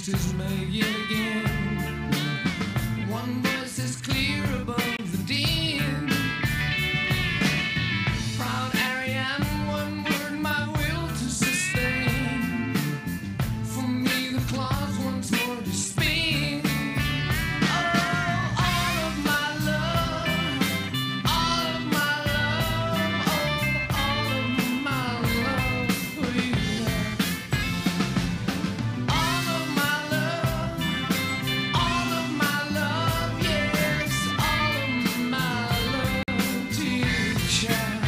ghost is Maggie again. One voice is clear above the din. Proud Ariane, one word, my will to sustain. For me the claws once more to spin. Oh, all of my love, all of my love, oh, all of my love for you. All of my love, yes, all of my love to you, child.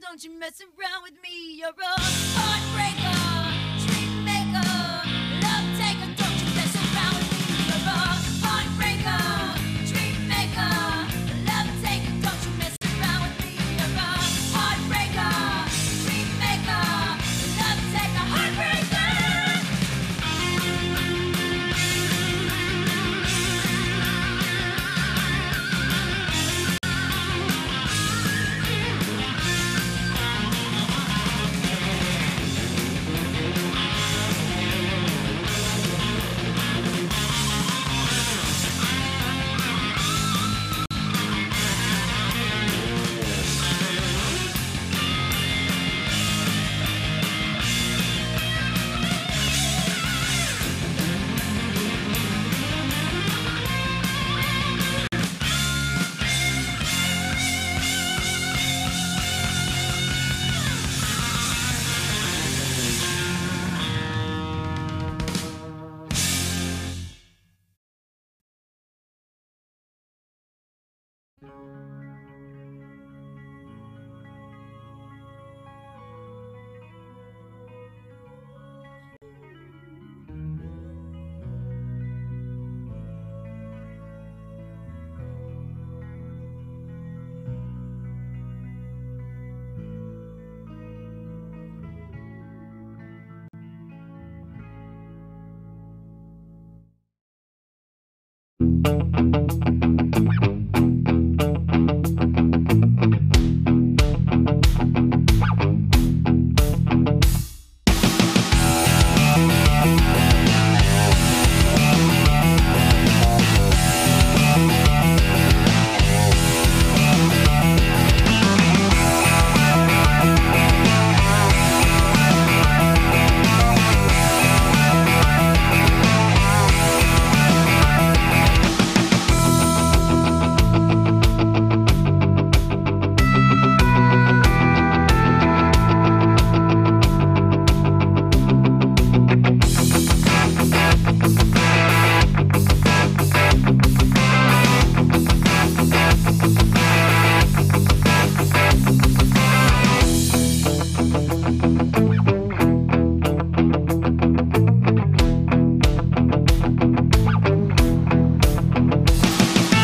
Don't you mess around with me, you're a heartbreaker, dream maker, love taker. Don't you mess around with me, you're a heartbreaker, dream maker, love taker. Don't you mess around with me, you're a heartbreaker, dream maker, love taker, heartbreaker.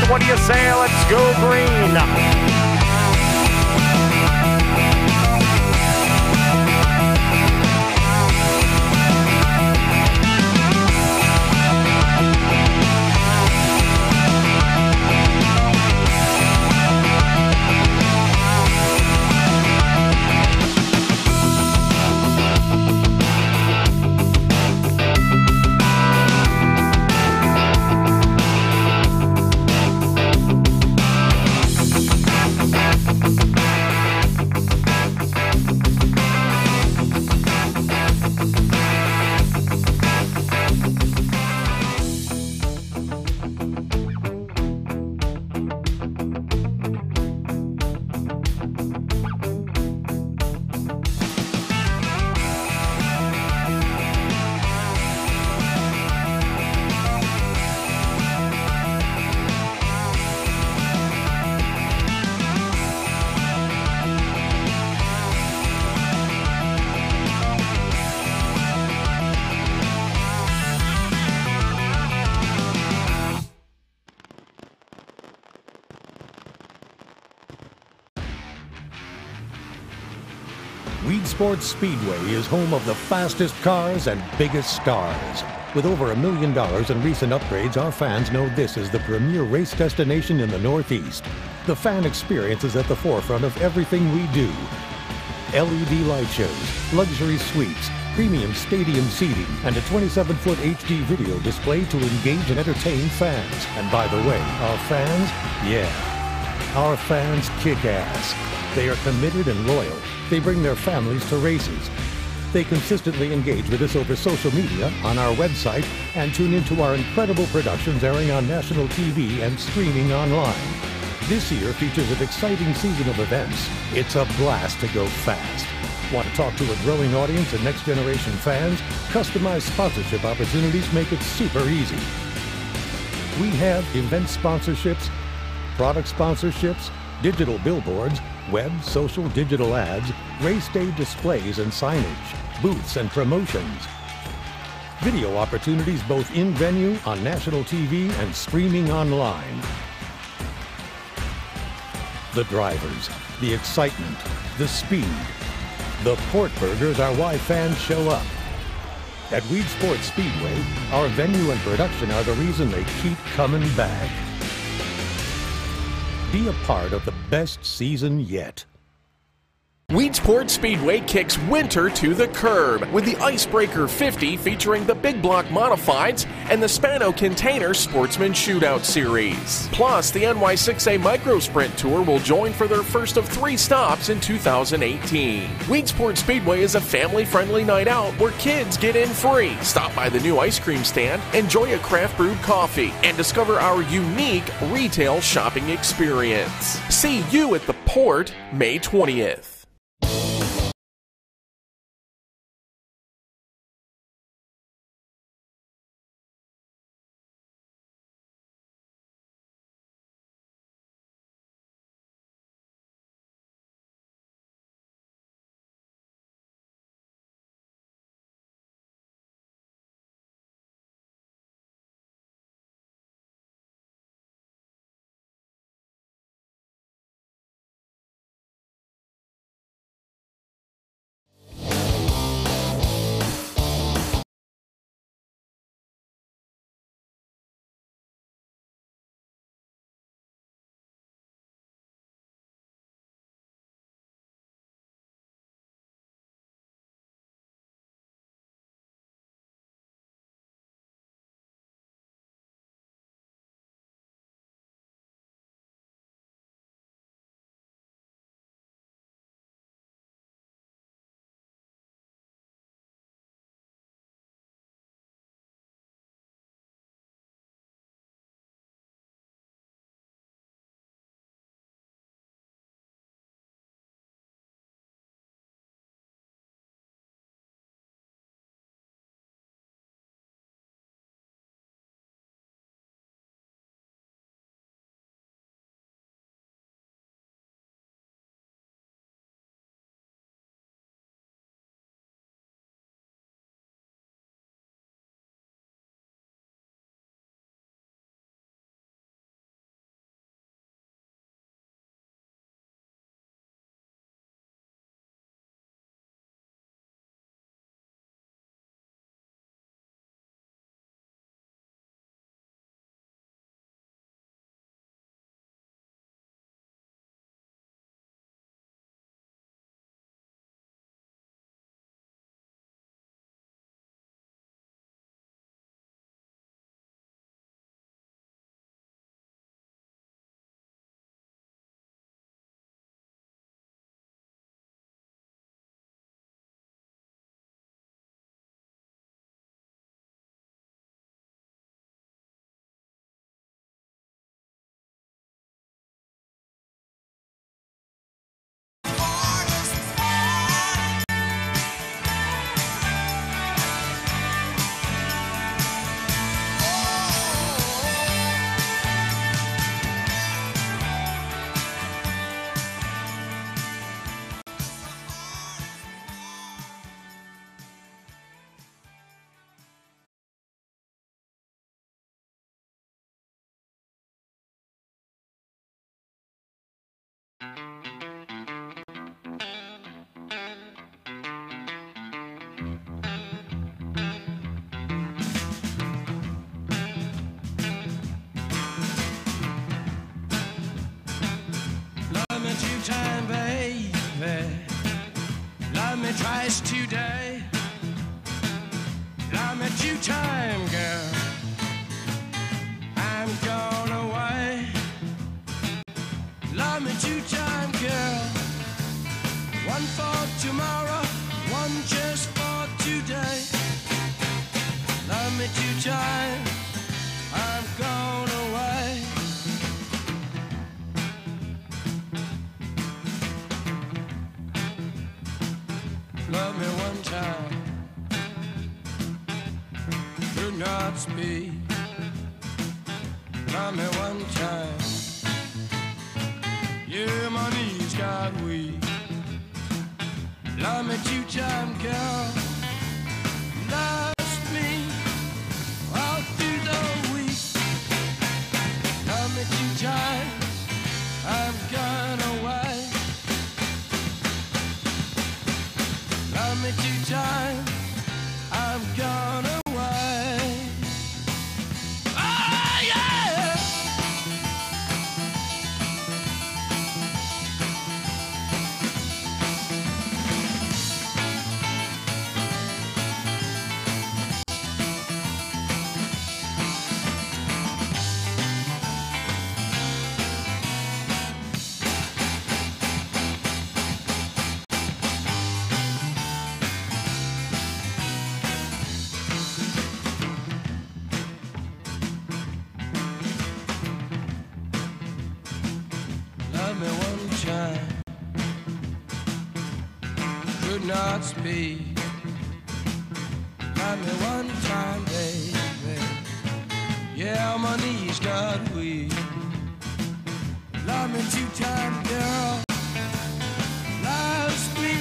What do you say? Let's go green. Weed Sports Speedway is home of the fastest cars and biggest stars. With over $1 million in recent upgrades, our fans know this is the premier race destination in the Northeast. The fan experience is at the forefront of everything we do. LED light shows, luxury suites, premium stadium seating, and a 27-foot HD video display to engage and entertain fans. And by the way, our fans? Yeah, our fans kick ass. They are committed and loyal. They bring their families to races. They consistently engage with us over social media, on our website, and tune into our incredible productions airing on national TV and streaming online. This year features an exciting season of events. It's a blast to go fast. Want to talk to a growing audience and next-generation fans? Customized sponsorship opportunities make it super easy. We have event sponsorships, product sponsorships, digital billboards, web, social, digital ads, race day displays and signage, booths and promotions. Video opportunities both in-venue, on national TV, and streaming online. The drivers, the excitement, the speed. The Port Burgers are why fans show up. At Weed Sports Speedway, our venue and production are the reason they keep coming back. Be a part of the best season yet. Weed Sports Speedway kicks winter to the curb with the Icebreaker 50 featuring the Big Block Modifieds and the Spano Container Sportsman Shootout Series. Plus, the NY6A Micro Sprint Tour will join for their first of 3 stops in 2018. Weed Sports Speedway is a family-friendly night out where kids get in free. Stop by the new ice cream stand, enjoy a craft brewed coffee, and discover our unique retail shopping experience. See you at the Port May 20th. me twice today. Love me 2 times, girl. I'm gone away. Love me 2 times, girl. 1 for tomorrow, 1 just for today. Love me 2 times, I'm gone away. Love me 1 time, do not speak. Love me 1 time, yeah, my knees got weak. Love me 2 times, girl. Loves me all through the week. Love me 2 times, I'm gone away. Love me 2 times, I'm gone away. Oh yeah. Love me 1 time, could not speak. Love me 1 time, baby. Yeah, my knees got weak. Love me 2 times, girl. Loves me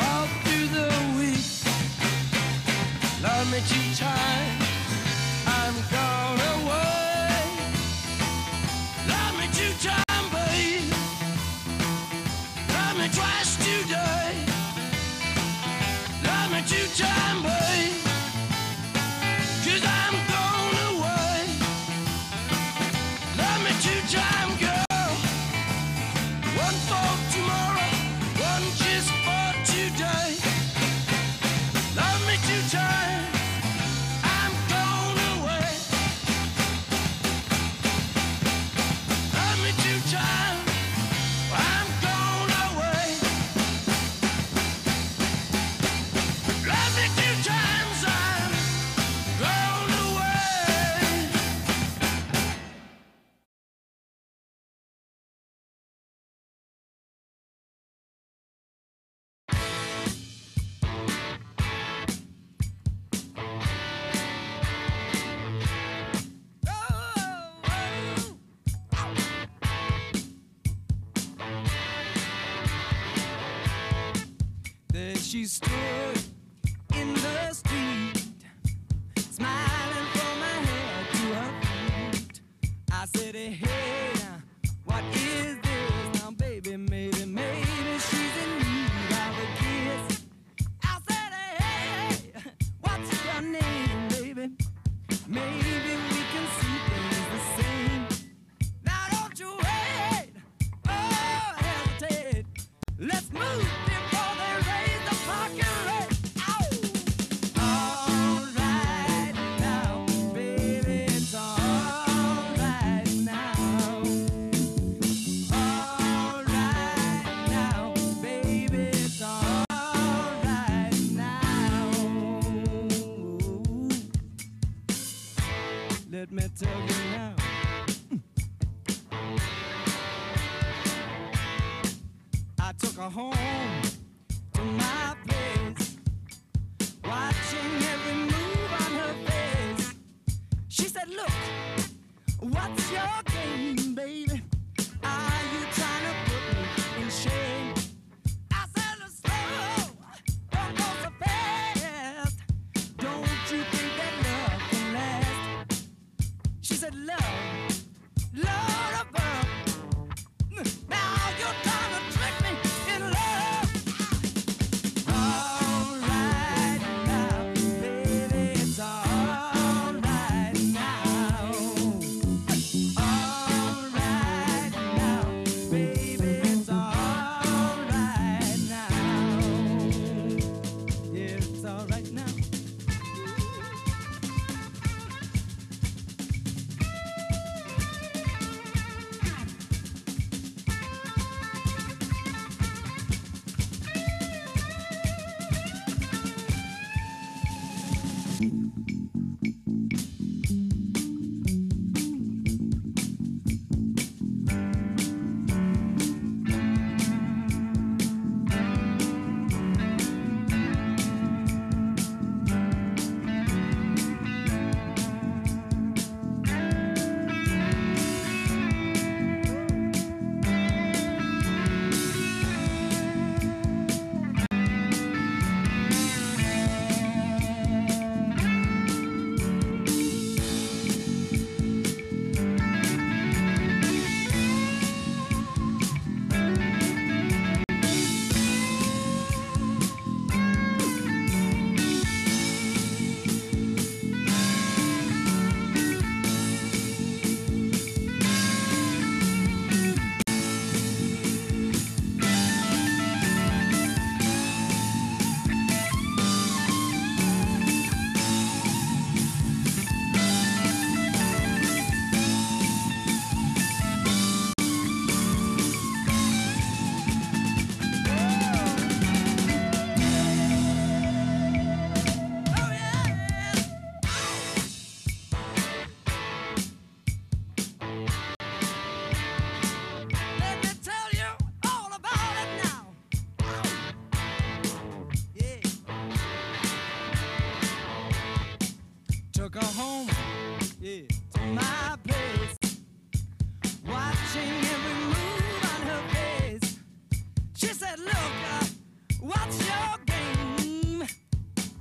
all through the week. Love me 2 times, I'm gone away. Love me 2 times, babe. Love me twice today. Love me 2 times, babe. 'Cause I'm gone away. Love me 2 times, girl. 1 for tomorrow, 1 just for today. Love me 2 times, I'm gone away. Love me 2 times, I'm gone away. Love me 2 times, I'm gone away. There she stood in the street, smiling from her head to her feet. I said, hey, now, what is this? Now, baby, maybe she's in need of a kiss. I said, hey, what's your name, baby? Maybe we can see things the same. Now, don't you wait, oh, hesitate. Let's move before they raise the parking rate. Ow! All right now, baby, it's all right now. All right now, baby, it's all right now. Let me tell you now. I took her home to my place, watching every move on her face. She said, look, what's your game, baby? Are you trying to put me in shame? I said, slow, don't go so fast. Don't you think that love can last? She said, took her home, yeah, to my place, watching every move on her face. She said, look, what's your game?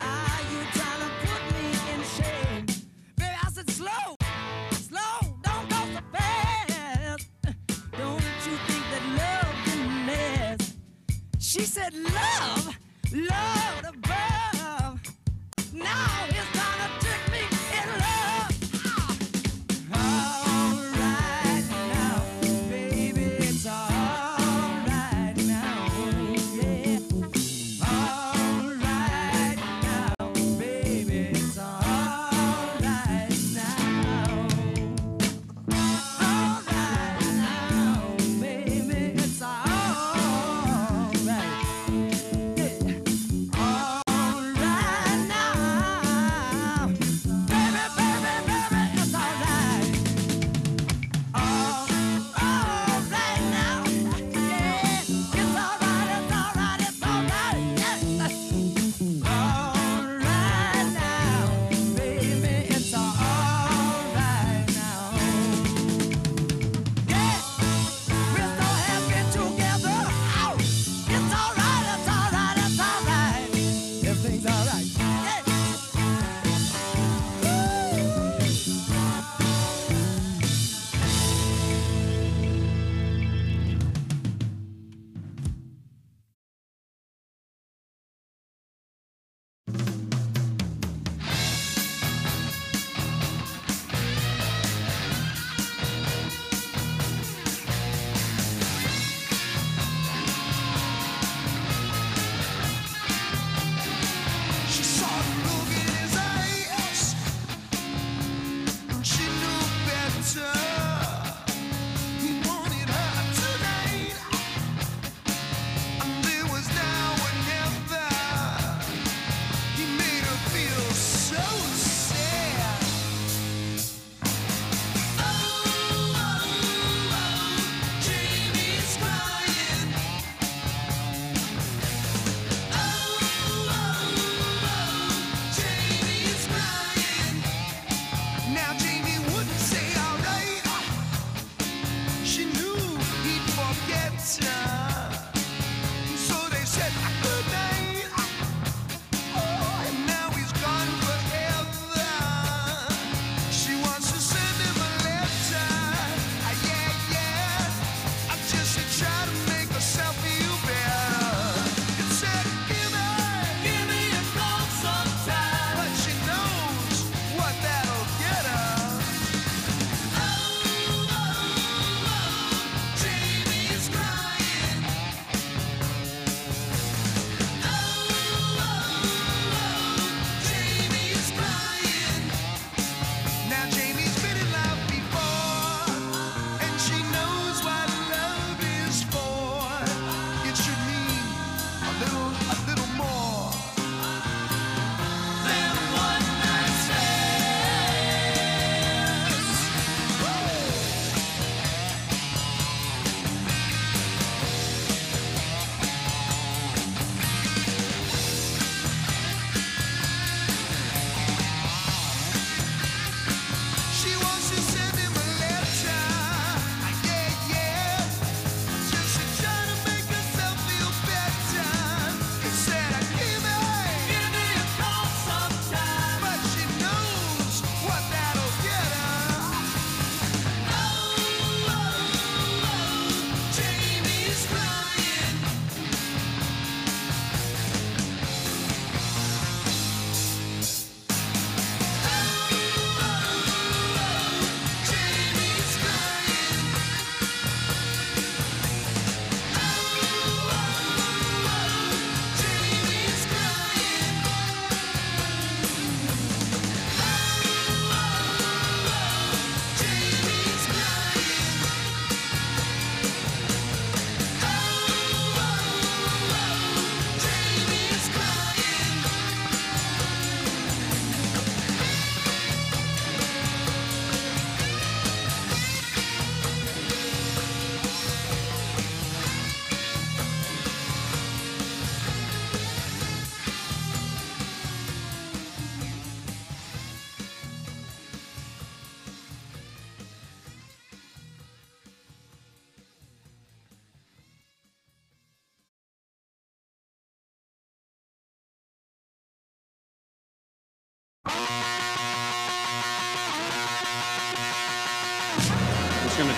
Are you trying to put me in shame? Baby, I said, slow, don't go so fast. Don't you think that love can last? She said, love above. Now it's gonna trick me in love. All right now, baby, it's all right now, yeah. All right now, baby, it's all right now. All right now, baby, it's all right. Yeah. All right now.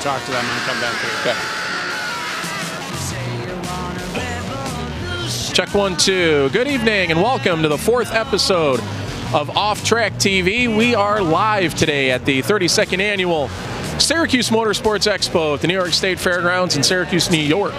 talk to them and come back here. Okay. Check 1, 2. Good evening and welcome to the 4th episode of Off Track TV. We are live today at the 32nd annual Syracuse Motorsports Expo at the New York State Fairgrounds in Syracuse, New York.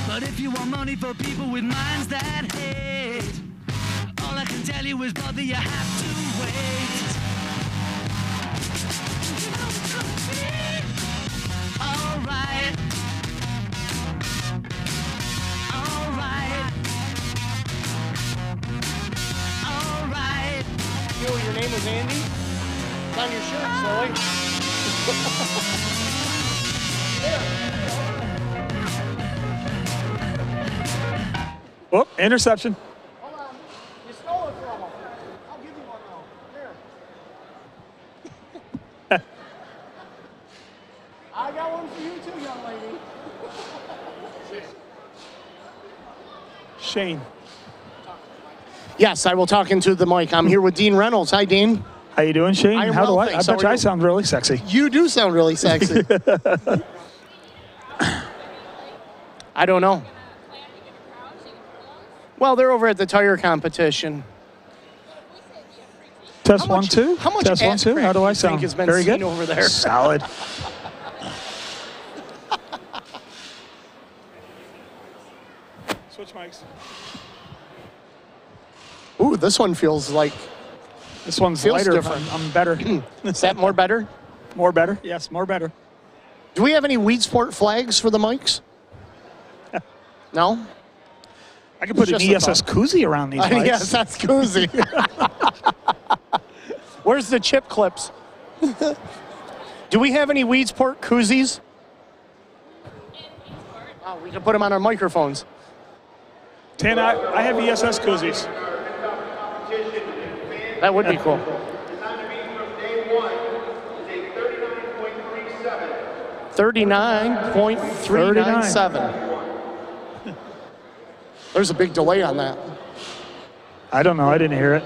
But if you want money for people with minds that hate, all I can tell you is, brother, you have to wait. All right. All right. All right. Yo, your name is Andy? It's on your shirt, silly. Oh, interception. Hold on. You stole it from him. I'll give you one now. Here. I got one for you too, young lady. Shane. Yes, I will talk into the mic. I'm here with Dean Reynolds. Hi, Dean. How you doing, Shane? I am How well, do I? thanks. I How bet are you I you? sound really sexy. You do sound really sexy. I don't know. Well, they're over at the tire competition. Test 1, 2. How much Test 1, ass 2. crack How do do I you think sound? has been Very seen good. over there? Solid. Switch mics. Ooh, this one feels like. This one's Feels lighter. different. I'm better. Is that more better? More better? Yes, more better. Do we have any Weed Sport flags for the mics? No? I could put an Just a ESS koozie around these mics. Yes, that's koozie. Where's the chip clips? Do we have any Weed Sport koozies? Oh, we can put them on our microphones. Tan, I have ESS koozies. That would be cool. 39.397. There's a big delay on that. I don't know. I didn't hear it.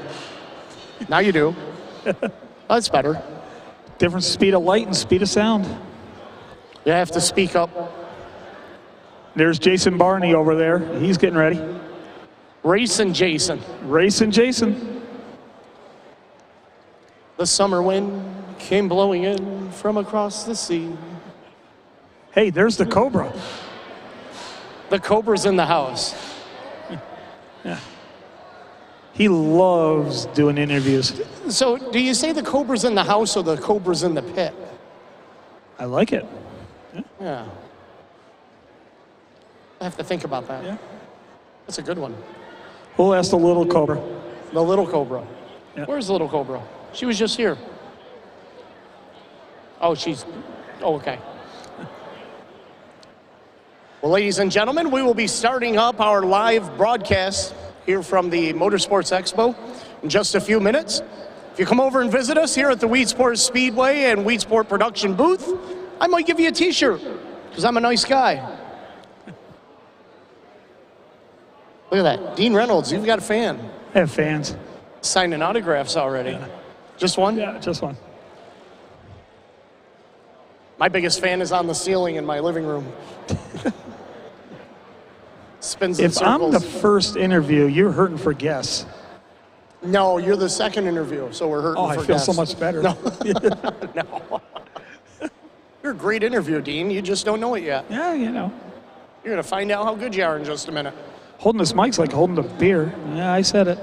Now you do. That's better. Different speed of light and speed of sound. You have to speak up. There's Jason Barney over there. He's getting ready. Racing Jason. Racing Jason. The summer wind came blowing in from across the sea. Hey, there's the Cobra. The Cobra's in the house. Yeah. He loves doing interviews. So do you say the Cobra's in the house or the Cobra's in the pit? I like it. Yeah. I have to think about that. Yeah. That's a good one. We'll ask the little Cobra. The little Cobra. Yeah. Where's the little Cobra? She was just here. Oh, okay. Well, ladies and gentlemen, we will be starting up our live broadcast here from the Motorsports Expo in just a few minutes. If you come over and visit us here at the Weed Sport Speedway and Weed Sport Production booth, I might give you a t-shirt because I'm a nice guy. Look at that. Dean Reynolds, you've got a fan. I have fans. Signing autographs already. Yeah. Just one? Yeah, just one. My biggest fan is on the ceiling in my living room. Spins in If I'm the circles. first interview, you're hurting for guests. No, you're the second interview, so we're hurting Oh, I for feel guests. so much better. No. No. You're a great interview, Dean. You just don't know it yet. Yeah, you know. You're going to find out how good you are in just a minute. Holding this mic's like holding a beer. Yeah, I said it.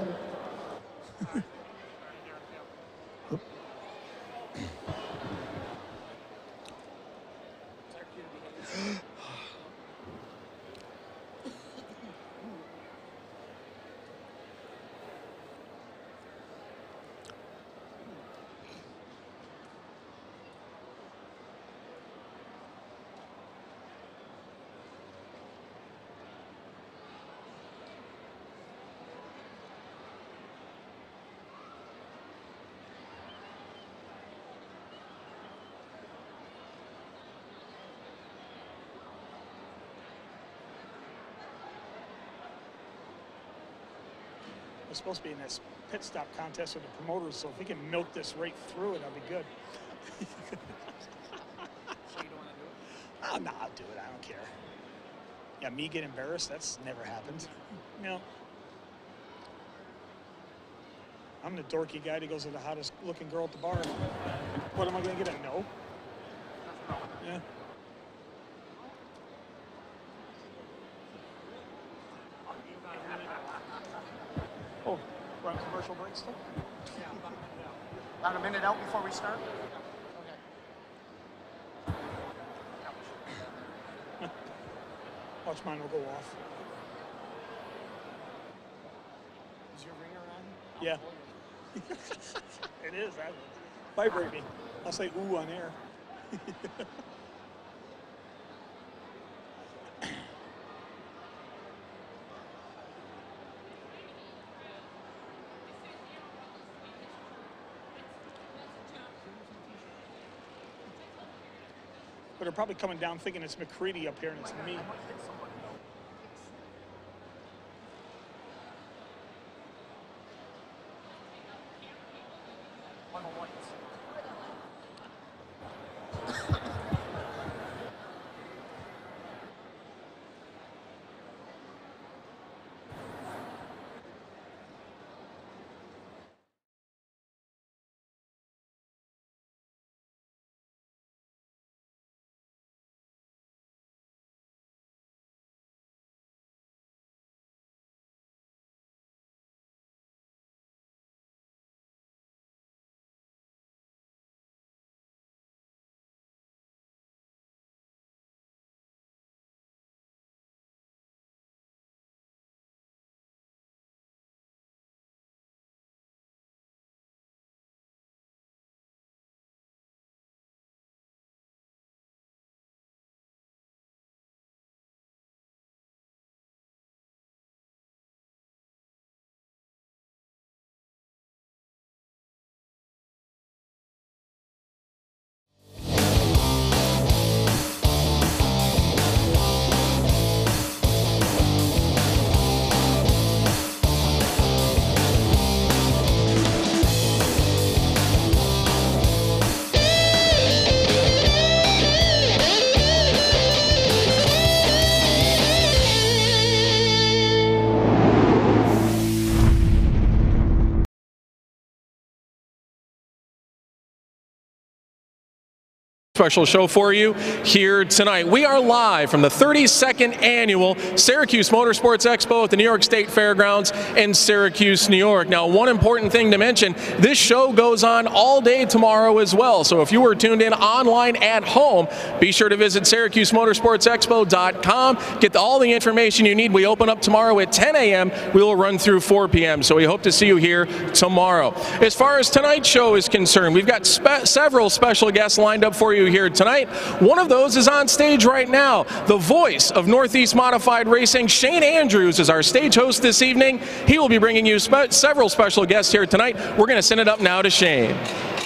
We're supposed to be in this pit stop contest with the promoters, so if we can milk this right through it, that'll be good. So you don't want to do it? Oh, no, I'll do it. I don't care. Yeah, me get embarrassed? That's never happened. No. I'm the dorky guy that goes to the hottest looking girl at the bar. What am I going to get? A no? Yeah. Oh, we're on commercial break still? About a minute out before we start? Okay. Watch mine will go off. Is your ringer on? Yeah. It is. Vibrate me. I'll say ooh on air. But they're probably coming down thinking it's McCready up here and it's me. Special show for you here tonight. We are live from the 32nd annual Syracuse Motorsports Expo at the New York State Fairgrounds in Syracuse, New York. Now, one important thing to mention, this show goes on all day tomorrow as well. So if you were tuned in online at home, be sure to visit SyracuseMotorsportsExpo.com. Get all the information you need. We open up tomorrow at 10 a.m. We will run through 4 p.m. So we hope to see you here tomorrow. As far as tonight's show is concerned, we've got several special guests lined up for you here tonight. One of those is on stage right now. The voice of Northeast Modified Racing, Shane Andrews, is our stage host this evening. He will be bringing you several special guests here tonight. We're going to send it up now to Shane.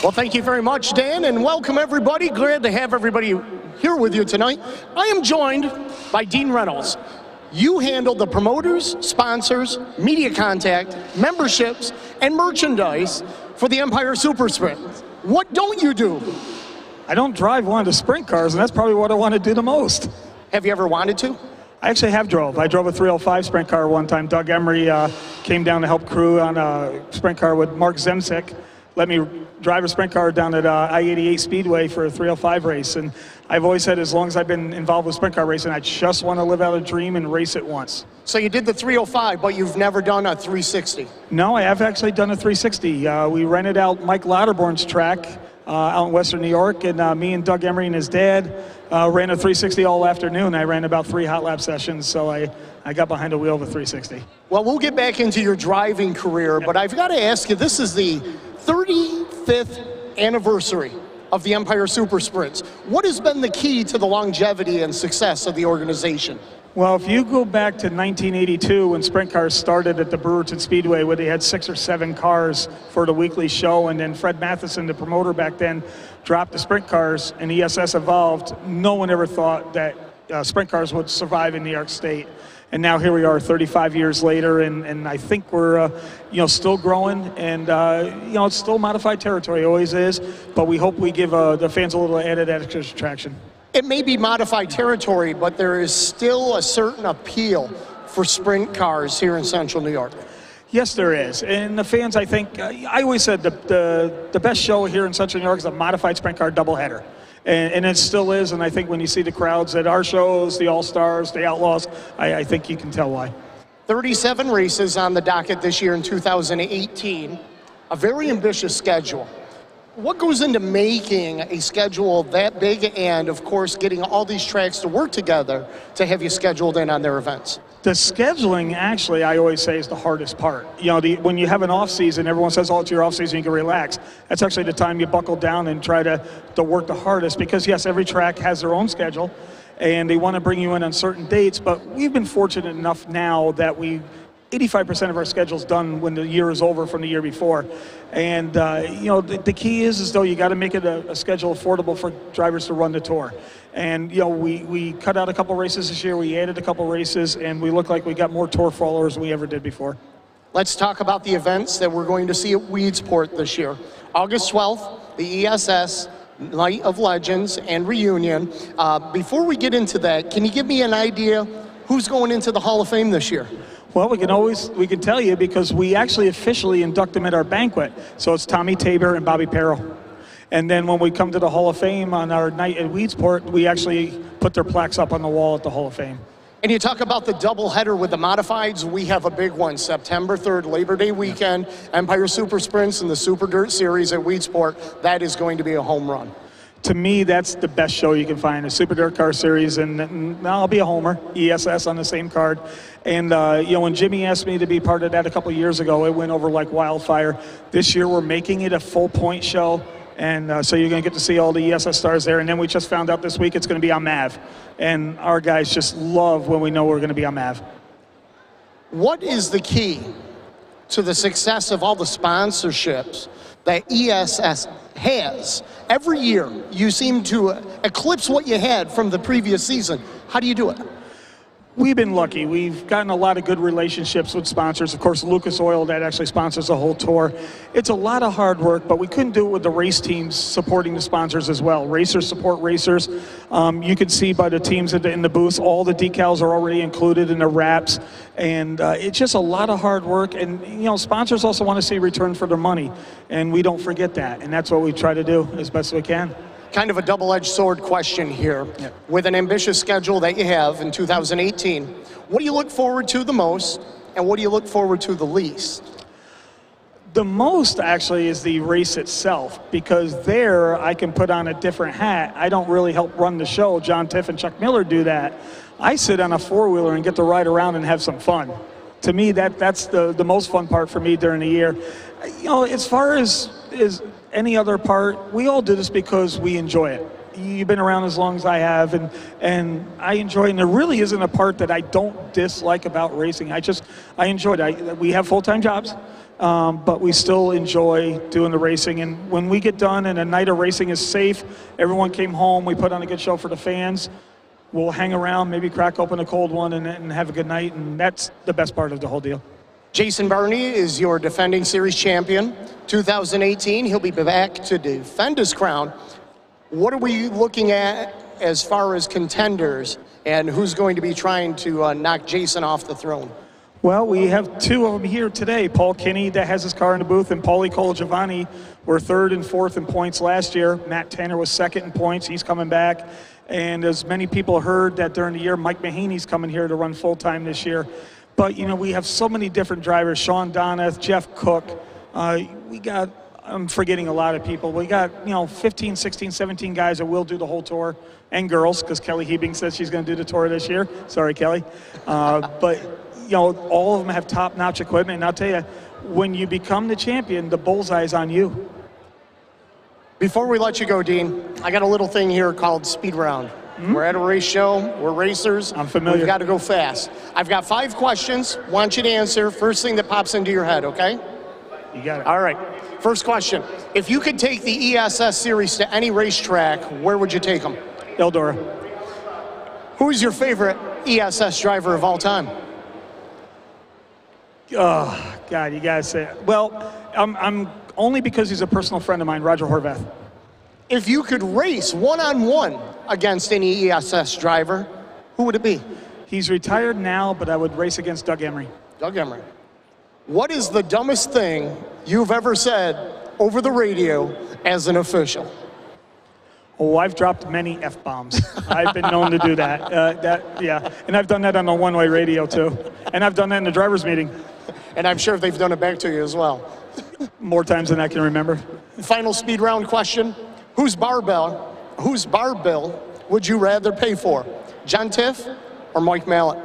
Well, thank you very much, Dan, and welcome everybody. Glad to have everybody here with you tonight. I am joined by Dean Reynolds. You handle the promoters, sponsors, media contact, memberships, and merchandise for the Empire Super Sprint. What don't you do? I don't drive one of the sprint cars, and that's probably what I want to do the most. Have you ever wanted to? I actually have drove. I drove a 305 sprint car one time. Doug Emery came down to help crew on a sprint car with Mark Zemsick. Let me drive a sprint car down at I-88 Speedway for a 305 race. And I've always said, as long as I've been involved with sprint car racing, I just want to live out a dream and race it once. So you did the 305, but you've never done a 360. No, I have actually done a 360. We rented out Mike Lauterborn's track out in Western New York, and me and Doug Emery and his dad ran a 360 all afternoon. I ran about 3 hot lap sessions, so I got behind the wheel of a 360. Well, we'll get back into your driving career, but I've got to ask you, this is the 35th anniversary of the Empire Super Sprints. What has been the key to the longevity and success of the organization? Well, if you go back to 1982 when sprint cars started at the Brewerton Speedway, where they had 6 or 7 cars for the weekly show, and then Fred Matheson, the promoter back then, dropped the sprint cars and ESS evolved, no one ever thought that sprint cars would survive in New York State. And now here we are 35 years later, and I think we're still growing, and it's still modified territory, it always is, but we hope we give the fans a little added extra attraction. It may be modified territory, but there is still a certain appeal for sprint cars here in Central New York. Yes, there is. And the fans, I think, I always said the best show here in Central New York is a modified sprint car doubleheader. And it still is, and I think when you see the crowds at our shows, the All-Stars, the Outlaws, I think you can tell why. 37 races on the docket this year in 2018, a very ambitious schedule. What goes into making a schedule that big and, of course, getting all these tracks to work together to have you scheduled in on their events? The scheduling, actually, I always say is the hardest part. When you have an off season, everyone says, oh, it's your off season, you can relax. That's actually the time you buckle down and try to work the hardest, because yes, every track has their own schedule and they want to bring you in on certain dates, but we've been fortunate enough now that 85% of our schedule is done when the year is over from the year before. And, the key is though you got to make it a schedule affordable for drivers to run the tour. And, we cut out a couple races this year, we added a couple races, and we look like we got more tour followers than we ever did before. Let's talk about the events that we're going to see at Weedsport this year. August 12th, the ESS Night of Legends and Reunion. Before we get into that, can you give me an idea who's going into the Hall of Fame this year? Well, we can tell you, because we actually officially induct them at our banquet. So it's Tommy Tabor and Bobby Perro. And then when we come to the Hall of Fame on our night at Weedsport, we actually put their plaques up on the wall at the Hall of Fame. And you talk about the doubleheader with the modifieds. We have a big one, September 3rd, Labor Day weekend, Empire Super Sprints and the Super Dirt Series at Weedsport. That is going to be a home run. To me, that's the best show you can find, a Super Dirt Car Series, and I'll be a homer, ESS on the same card. And, when Jimmy asked me to be part of that a couple of years ago, it went over like wildfire. This year, we're making it a full point show, and so you're going to get to see all the ESS stars there. And then we just found out this week it's going to be on MAV. And our guys just love when we know we're going to be on MAV. What is the key to the success of all the sponsorships that ESS has? Every year, you seem to eclipse what you had from the previous season. How do you do it? We've been lucky. We've gotten a lot of good relationships with sponsors. Of course, Lucas Oil, that actually sponsors the whole tour. It's a lot of hard work, but we couldn't do it with the race teams supporting the sponsors as well. Racers support racers. You can see by the teams in the booth, all the decals are already included in the wraps. And it's just a lot of hard work. And, sponsors also want to see return for their money. And we don't forget that. And that's what we try to do as best we can. Kind of a double-edged sword question here. Yeah. With an ambitious schedule that you have in 2018, what do you look forward to the most, and what do you look forward to the least? The most, actually, is the race itself, because there I can put on a different hat. I don't really help run the show. John Tiff and Chuck Miller do that. I sit on a four-wheeler and get to ride around and have some fun. To me, that's the most fun part for me during the year. As far as any other part, we all do this because we enjoy it. You've been around as long as I have, and I enjoy it. And there really isn't a part that I don't dislike about racing. I enjoy it. We have full-time jobs, but we still enjoy doing the racing. And when we get done and a night of racing is safe, everyone came home, we put on a good show for the fans, we'll hang around, maybe crack open a cold one and have a good night, and that's the best part of the whole deal. Jason Barney is your defending series champion. 2018, he'll be back to defend his crown. What are we looking at as far as contenders and who's going to be trying to knock Jason off the throne? Well, we have two of them here today. Paul Kinney, that has his car in the booth, and Paulie Colagiovanni were third and fourth in points last year. Matt Tanner was second in points. He's coming back. And as many people heard that during the year, Mike Mahaney's coming here to run full-time this year. But, you know, we have so many different drivers. Sean Donath, Jeff Cook. We got, I'm forgetting a lot of people. We got, 15, 16, 17 guys that will do the whole tour, and girls, because Kelly Hebing says she's going to do the tour this year. Sorry, Kelly. But, all of them have top-notch equipment. And I'll tell you, when you become the champion, the bullseye's on you. Before we let you go, Dean, I got a little thing here called Speed Round. We're at a race show. We're racers. I'm familiar. We've got to go fast. I've got 5 questions. Want you to answer first thing that pops into your head, okay? You got it. All right. First question. If you could take the ESS series to any racetrack, where would you take them? Eldora. Who is your favorite ESS driver of all time? Oh, God, you got to say it. Well, I'm only because he's a personal friend of mine, Roger Horvath. If you could race one-on-one against any ESS driver, who would it be? He's retired now, but I would race against Doug Emery. Doug Emery. What is the dumbest thing you've ever said over the radio as an official? Oh, I've dropped many F-bombs. I've been known to do that. Yeah, and I've done that on the one-way radio, too. And I've done that in the driver's meeting. And I'm sure they've done it back to you as well. More times than I can remember. Final speed round question. Whose bar bill would you rather pay for? John Tiff or Mike Mallett?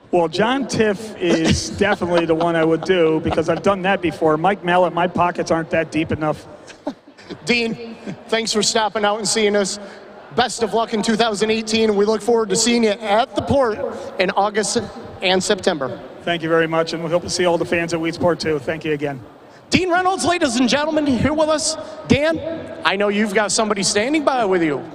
Well, John Tiff is definitely the one I would do because I've done that before. Mike Mallett, my pockets aren't that deep enough. Dean, thanks for stopping out and seeing us. Best of luck in 2018. We look forward to seeing you at the port in August and September. Thank you very much, and we hope to see all the fans at Weedsport too. Thank you again. Dean Reynolds, ladies and gentlemen, here with us. Dan, I know you've got somebody standing by with you.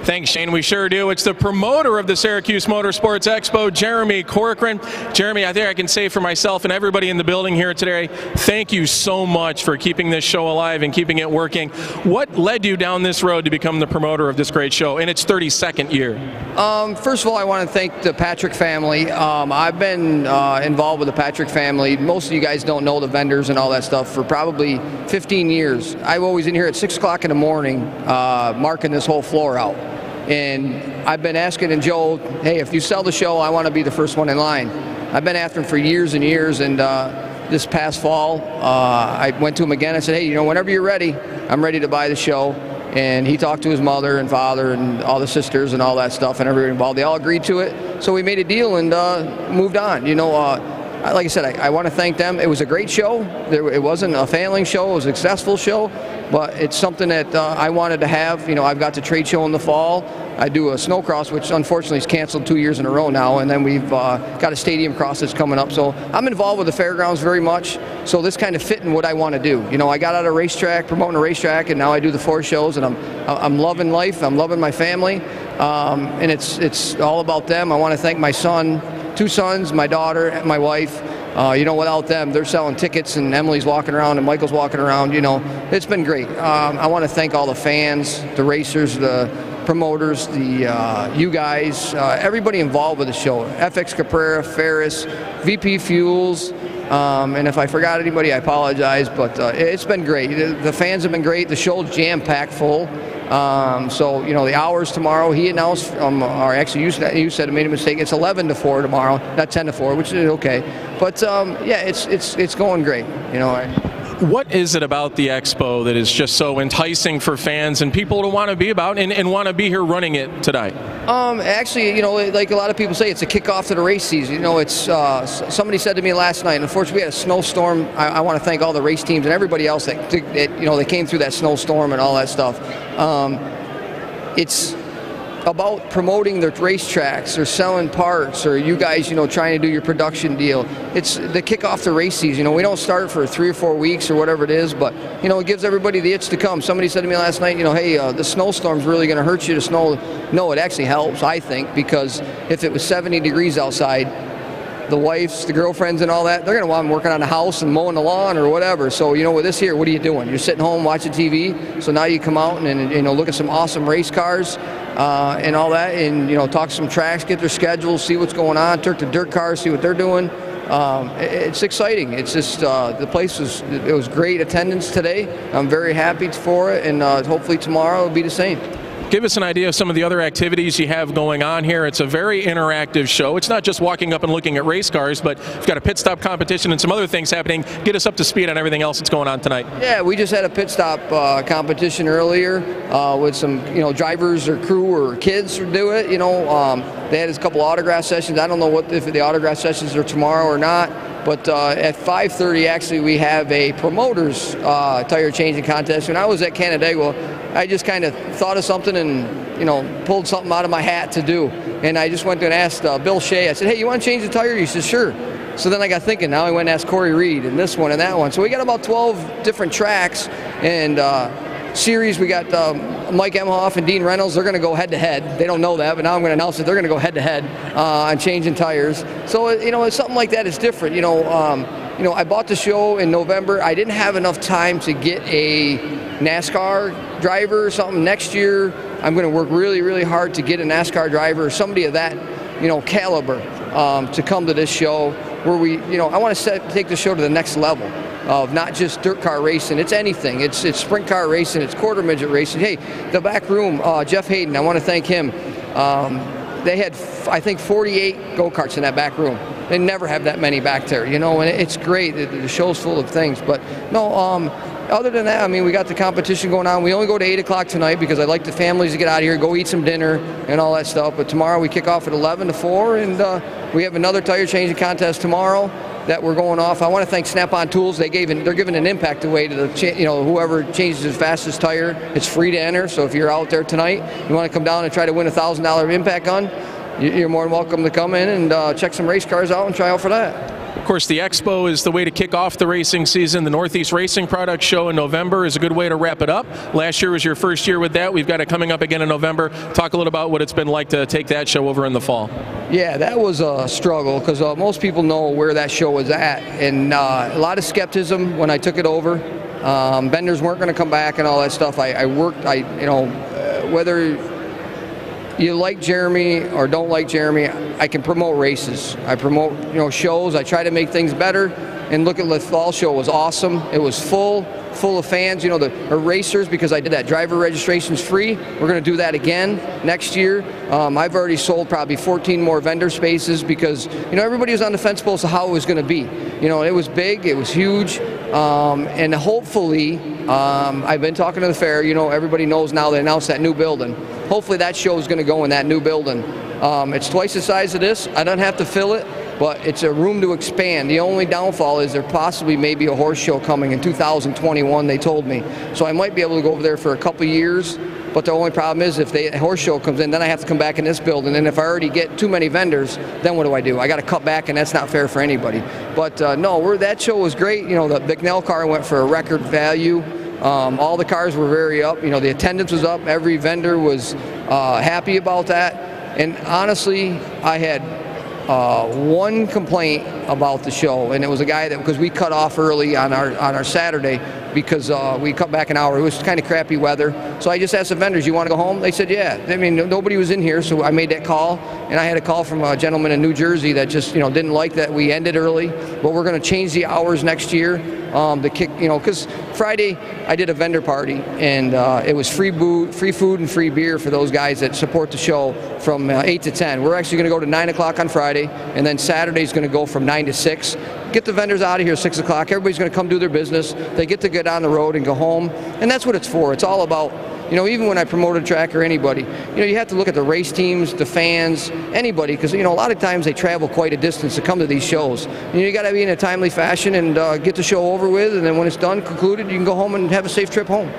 Thanks, Shane. We sure do. It's the promoter of the Syracuse Motorsports Expo, Jeremy Corcoran. Jeremy, I think I can say for myself and everybody in the building here today, thank you so much for keeping this show alive and keeping it working. What led you down this road to become the promoter of this great show in its 32nd year? First of all, I want to thank the Patrick family. I've been involved with the Patrick family. Most of you guys don't know the vendors and all that stuff for probably 15 years. I've always in here at 6 o'clock in the morning marking this whole floor out. And I've been asking Joe, hey, if you sell the show, I want to be the first one in line. I've been after him for years and years, and this past fall, I went to him again. I said, hey, whenever you're ready, I'm ready to buy the show. And he talked to his mother and father and all the sisters and all that stuff and everybody involved. They all agreed to it. So we made a deal and moved on. Like I said, I want to thank them. It was a great show. It wasn't a failing show. It was a successful show. But it's something that I wanted to have. I've got the trade show in the fall. I do a snowcross, which unfortunately is canceled 2 years in a row now. And then we've got a stadium cross that's coming up. So I'm involved with the fairgrounds very much. So this kind of fit in what I want to do. I got out of racetrack, promoting a racetrack, and now I do the 4 shows. And I'm loving life. I'm loving my family. And it's all about them. I want to thank my son, 2 sons, my daughter, and my wife. Without them, they're selling tickets, and Emily's walking around, and Michael's walking around. It's been great. I want to thank all the fans, the racers, the promoters, you guys, everybody involved with the show. FX Caprera, Ferris, VP Fuels, and if I forgot anybody, I apologize, but it's been great. The fans have been great. The show's jam-packed full. The hours tomorrow, he announced, or actually you said I made a mistake, it's 11 to 4 tomorrow, not 10 to 4, which is okay. But yeah, it's going great, What is it about the Expo that is just so enticing for fans and people to want to be about and want to be here running it tonight? Actually, like a lot of people say, it's a kickoff to the race season. It's somebody said to me last night, unfortunately we had a snowstorm. I want to thank all the race teams and everybody else that they came through that snowstorm and all that stuff. It's about promoting their racetracks or selling parts or you guys, trying to do your production deal. It's the kickoff the race season. We don't start for 3 or 4 weeks or whatever it is, but, it gives everybody the itch to come. Somebody said to me last night, hey, the snowstorm's really going to hurt you to snow. No, it actually helps, I think, because if it was 70 degrees outside, the wives, the girlfriends and all that, they're going to want them working on the house and mowing the lawn or whatever. So, with this here, what are you doing? You're sitting home watching TV. So now you come out and look at some awesome race cars. and all that, and talk some tracks, get their schedules, see what's going on, talk to dirt cars, see what they're doing. It's exciting. It's just the place was great attendance today. I'm very happy for it, and hopefully tomorrow will be the same. Give us an idea of some of the other activities you have going on here. It's a very interactive show. It's not just walking up and looking at race cars, but you've got a pit stop competition and some other things happening. Get us up to speed on everything else that's going on tonight. Yeah, we just had a pit stop competition earlier with some drivers or crew or kids who do it. They had a couple autograph sessions. I don't know if the autograph sessions are tomorrow or not. But at 5:30, actually, we have a promoters tire changing contest. When I was at Canandaigua, I just kind of thought of something and pulled something out of my hat to do. And I just went and asked Bill Shea. I said, "Hey, you want to change the tire?" He said, "Sure." So then I got thinking. Now I went and asked Corey Reed and this one and that one. So we got about 12 different tracks and series. We got Mike Emhoff and Dean Reynolds. They're going to go head-to-head. They don't know that, but now I'm going to announce that they're going to go head-to-head on changing tires. So it's something like that. It's different. I bought the show in November. I didn't have enough time to get a NASCAR driver or something. Next year, I'm going to work really, really hard to get a NASCAR driver or somebody of that, caliber to come to this show where I want to take the show to the next level of not just dirt car racing. It's anything. It's sprint car racing. It's quarter midget racing. Hey, the back room, Jeff Hayden, I want to thank him. They had, I think, 48 go-karts in that back room. They never have that many back there, and it's great. The show's full of things. But no, other than that, we got the competition going on. We only go to 8 o'clock tonight because I like the families to get out of here, go eat some dinner and all that stuff. But tomorrow we kick off at 11 to 4, and we have another tire changing contest tomorrow that we're going off. I want to thank Snap-on Tools. They're giving an impact away to the whoever changes his fastest tire. It's free to enter. So if you're out there tonight, you want to come down and try to win a $1,000 impact gun, you're more than welcome to come in and check some race cars out and try out for that. Of course, the Expo is the way to kick off the racing season. The Northeast Racing Products Show in November is a good way to wrap it up. Last year was your first year with that. We've got it coming up again in November. Talk a little about what it's been like to take that show over in the fall. Yeah, that was a struggle because most people know where that show was at, and a lot of skepticism when I took it over. Vendors weren't going to come back and all that stuff. I worked, whether you like Jeremy or don't like Jeremy, I can promote races. I promote shows. I try to make things better. And look at the fall show was awesome. It was full of fans. The racers, because I did that driver registration's free. We're going to do that again next year. I've already sold probably 14 more vendor spaces because everybody was on the fence post of how it was going to be. It was big. It was huge. And hopefully, I've been talking to the fair. Everybody knows now they announced that new building. Hopefully that show is going to go in that new building. It's twice the size of this. I don't have to fill it, but it's a room to expand. The only downfall is there possibly may be a horse show coming in 2021, they told me. So I might be able to go over there for a couple years, but the only problem is if the horse show comes in, then I have to come back in this building. And if I already get too many vendors, then what do? I got to cut back, and that's not fair for anybody. But no, that show was great. The Bicknell car went for a record value. All the cars were very up. The attendance was up. Every vendor was happy about that. And honestly, I had one complaint about the show, and it was a guy because we cut off early on our Saturday because we cut back an hour. It was kind of crappy weather. So I just asked the vendors, "You want to go home?" They said, "Yeah." Nobody was in here, so I made that call, and I had a call from a gentleman in New Jersey that just didn't like that we ended early. But we're going to change the hours next year to kick. Because Friday I did a vendor party, and it was free food and free beer for those guys that support the show from 8 to 10. We're actually going to go to 9 o'clock on Friday, and then Saturday's going to go from 9 to 6. Get the vendors out of here at 6 o'clock. Everybody's going to come do their business. They get to get on the road and go home, and that's what it's for. It's all about, even when I promote a track or anybody, you have to look at the race teams, the fans, anybody, because, a lot of times they travel quite a distance to come to these shows. You got to be in a timely fashion and get the show over with, and then when it's done, concluded, you can go home and have a safe trip home.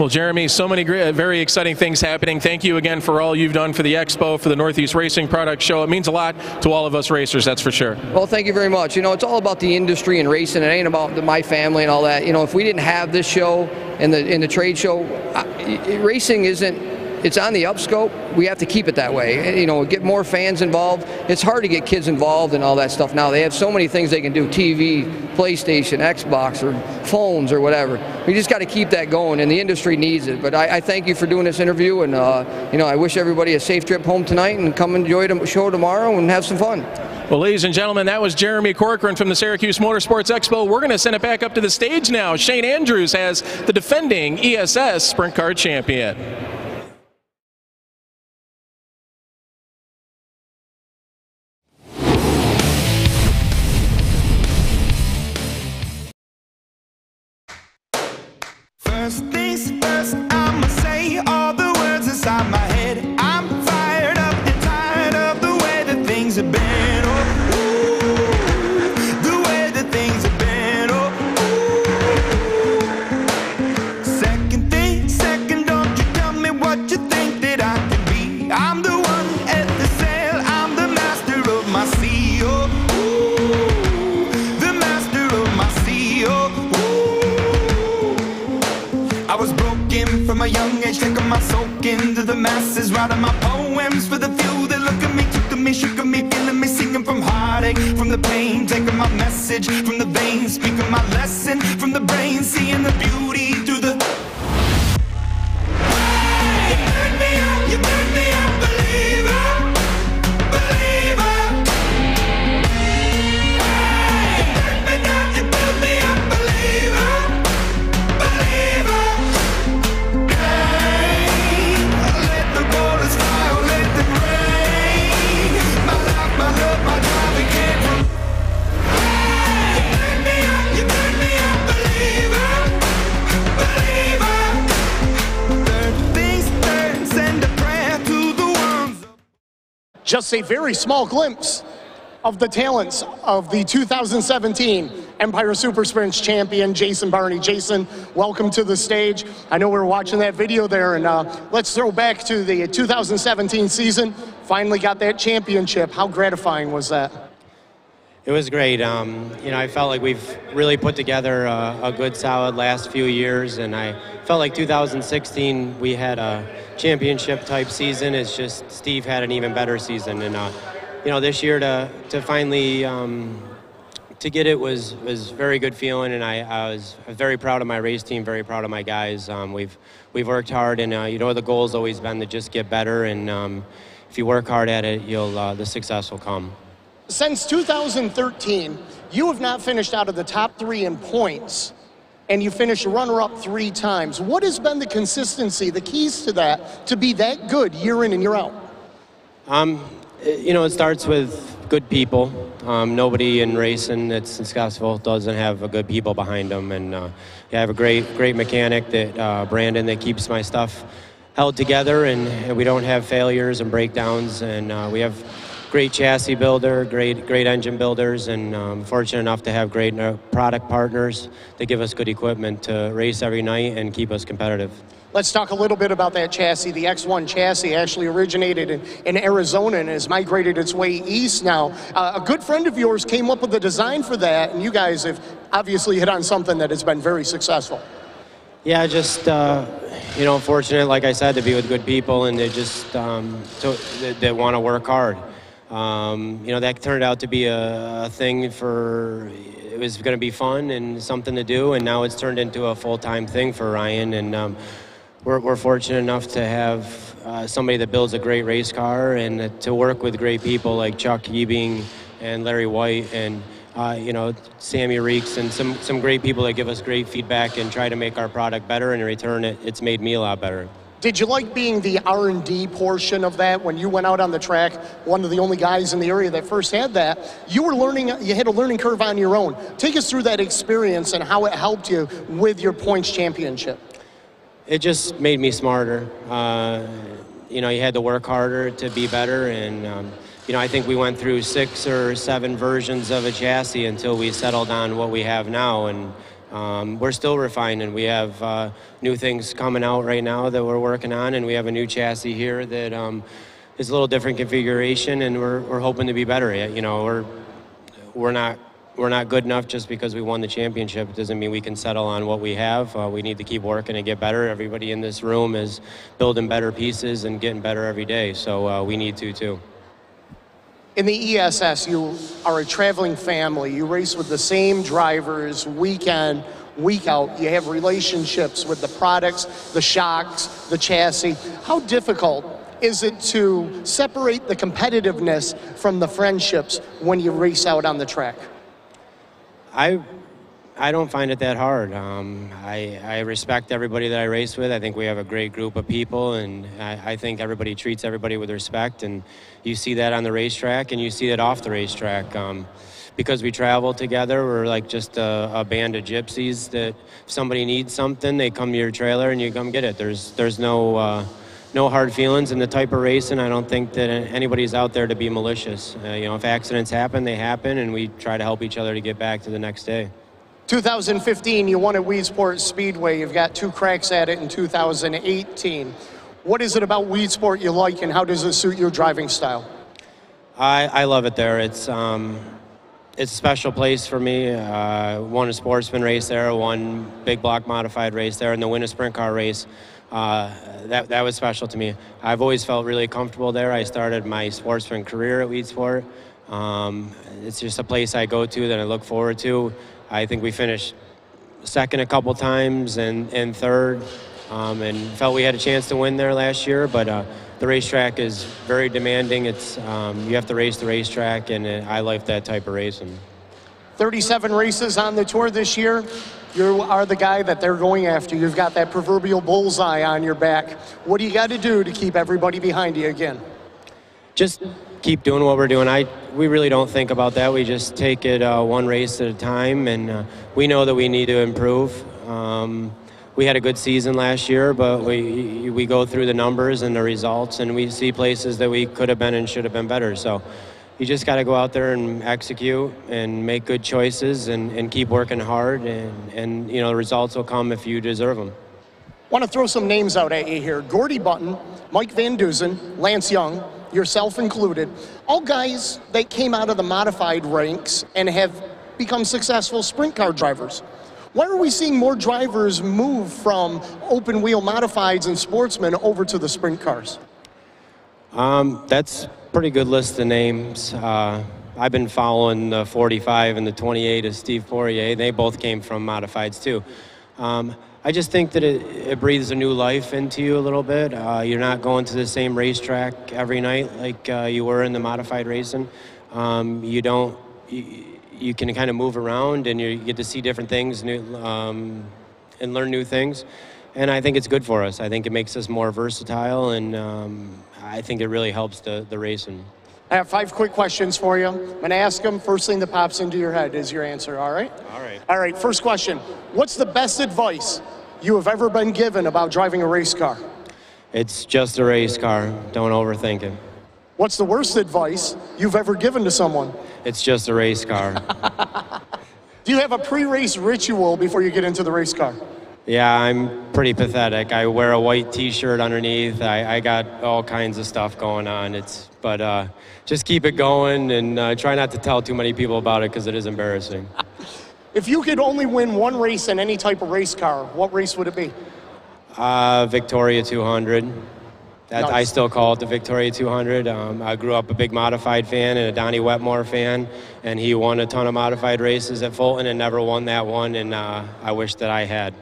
Well, Jeremy, so many very exciting things happening. Thank you again for all you've done for the Expo, for the Northeast Racing Products Show. It means a lot to all of us racers, that's for sure. Well, thank you very much. It's all about the industry and racing. It ain't about my family and all that. If we didn't have this show and the trade show, racing isn't it's on the upscope. We have to keep it that way. You know, get more fans involved. It's hard to get kids involved in all that stuff now. They have so many things they can do: TV, PlayStation, Xbox, or phones, or whatever. We just got to keep that going, and the industry needs it. But I thank you for doing this interview, and you know, I wish everybody a safe trip home tonight, and come enjoy the show tomorrow and have some fun. Well, ladies and gentlemen, that was Jeremy Corcoran from the Syracuse Motorsports Expo. We're going to send it back up to the stage now. Shane Andrews has the defending ESS Sprint Car champion. First things first, I'ma say all the words inside my head. I'm fired up and tired of the way that things have been. Oh, ooh, the way that things have been. Oh, ooh. Second thing, second, don't you tell me what you think that I can be. I'm the one at the sail, I'm the master of my sea. Oh, ooh, the master of my sea. Oh, I was broken from a young age, taking my soak into the masses, writing my poems for the few that look at me, took to me, shook at me, feeling me, singing from heartache, from the pain, taking my message from the veins, speaking my lesson from the brain, seeing the beauty through the... You burn me up, believer, believer. You burn me down, you build me up, believer, believer. Let the borders fly, or let them rain. My life, my love, my drive, it came from. You burn me up, believer, believer. Third things third, send a prayer to the ones. Just a very small glimpse of the talents of the 2017 Empire Super Sprints champion, Jason Barney. Jason, welcome to the stage. I know we were watching that video there, and let's throw back to the 2017 season. Finally got that championship. How gratifying was that? It was great. You know, I felt like we've really put together a good, solid last few years, and I felt like 2016 we had a championship-type season. It's just Steve had an even better season, and you know, this year to finally to get it was very good feeling, and I was very proud of my race team, very proud of my guys. We've worked hard, and you know, the goal's always been to just get better, and if you work hard at it, the success will come. Since 2013, you have not finished out of the top 3 in points, and you finished runner-up 3 times. What has been the consistency, the keys to that, to be that good year in and year out? You know, it starts with good people. Nobody in racing that's successful doesn't have a good people behind them, and I have a great mechanic, that Brandon, that keeps my stuff held together, and we don't have failures and breakdowns, and we have great chassis builder, great engine builders, and fortunate enough to have great product partners that give us good equipment to race every night and keep us competitive. Let's talk a little bit about that chassis. The X1 chassis actually originated in Arizona and has migrated its way east now. A good friend of yours came up with the design for that, and you guys have obviously hit on something that has been very successful. Yeah, just you know, fortunate, like I said, to be with good people, and they just that want to work hard. You know, that turned out to be a thing for, it was going to be fun and something to do, and now it's turned into a full-time thing for Ryan, and we're fortunate enough to have somebody that builds a great race car, and to work with great people like Chuck Ebing and Larry White, and you know, Sammy Reeks, and some great people that give us great feedback and try to make our product better, and in return it's made me a lot better. Did you like being the R&D portion of that when you went out on the track? One of the only guys in the area that first had that. You were learning, you had a learning curve on your own. Take us through that experience and how it helped you with your points championship. It just made me smarter. You know, you had to work harder to be better, and you know, I think we went through 6 or 7 versions of a chassis until we settled on what we have now, and we're still refining. We have new things coming out right now that we're working on, and we have a new chassis here that is a little different configuration, and we're hoping to be better. You know, we're not we're not good enough just because we won the championship. It doesn't mean we can settle on what we have. We need to keep working and get better. Everybody in this room is building better pieces and getting better every day, so we need to too. In the ESS, you are a traveling family. You race with the same drivers week in, week out. You have relationships with the products, the shocks, the chassis. How difficult is it to separate the competitiveness from the friendships when you race out on the track? I don't find it that hard. I respect everybody that I race with. I think we have a great group of people, and I think everybody treats everybody with respect, and you see that on the racetrack and you see it off the racetrack. Because we travel together, we're like just a band of gypsies that if somebody needs something, they come to your trailer and you come get it. There's no hard feelings in the type of racing. I don't think that anybody's out there to be malicious. You know, if accidents happen, they happen, and we try to help each other to get back to the next day. 2015, you won at Weedsport Speedway. You've got 2 cracks at it in 2018. What is it about Weedsport you like, and how does it suit your driving style? I love it there. It's a special place for me. Won a sportsman race there, won big block modified race there, and the win a sprint car race. That was special to me. I've always felt really comfortable there. I started my sportsman career at Weedsport. It's just a place I go to that I look forward to. I think we finished second a couple times and third, and felt we had a chance to win there last year, but the racetrack is very demanding. It's you have to race the racetrack, and I like that type of racing. 37 races on the tour this year. You are the guy that they're going after. You've got that proverbial bullseye on your back. What do you got to do to keep everybody behind you again? Just keep doing what we're doing. We really don't think about that. We just take it one race at a time, and we know that we need to improve. We had a good season last year, but we go through the numbers and the results, and we see places that we could have been and should have been better. So you just got to go out there and execute and make good choices and keep working hard, and you know, the results will come if you deserve them. Want to throw some names out at you here. Gordy Button, Mike Van Dusen, Lance Young, yourself included, all guys that came out of the modified ranks and have become successful sprint car drivers. Why are we seeing more drivers move from open wheel modifieds and sportsmen over to the sprint cars? That's a pretty good list of names. I've been following the 45 and the 28 of Steve Poirier. They both came from modifieds too. I just think that it breathes a new life into you a little bit. You're not going to the same racetrack every night like you were in the modified racing. You can kind of move around, and you get to see different things and learn new things. And I think it's good for us. I think it makes us more versatile, and I think it really helps the racing. I have 5 quick questions for you. I'm going to ask them. First thing that pops into your head is your answer, all right? All right. All right, first question. What's the best advice you have ever been given about driving a race car? It's just a race car. Don't overthink it. What's the worst advice you've ever given to someone? It's just a race car. Do you have a pre-race ritual before you get into the race car? Yeah, I'm pretty pathetic. I wear a white T-shirt underneath. I got all kinds of stuff going on. But just keep it going, and try not to tell too many people about it because it is embarrassing. If you could only win one race in any type of race car, what race would it be? Victoria 200. Nice. I still call it the Victoria 200. I grew up a big modified fan and a Donnie Wetmore fan, and he won a ton of modified races at Fulton and never won that one, and I wish that I had.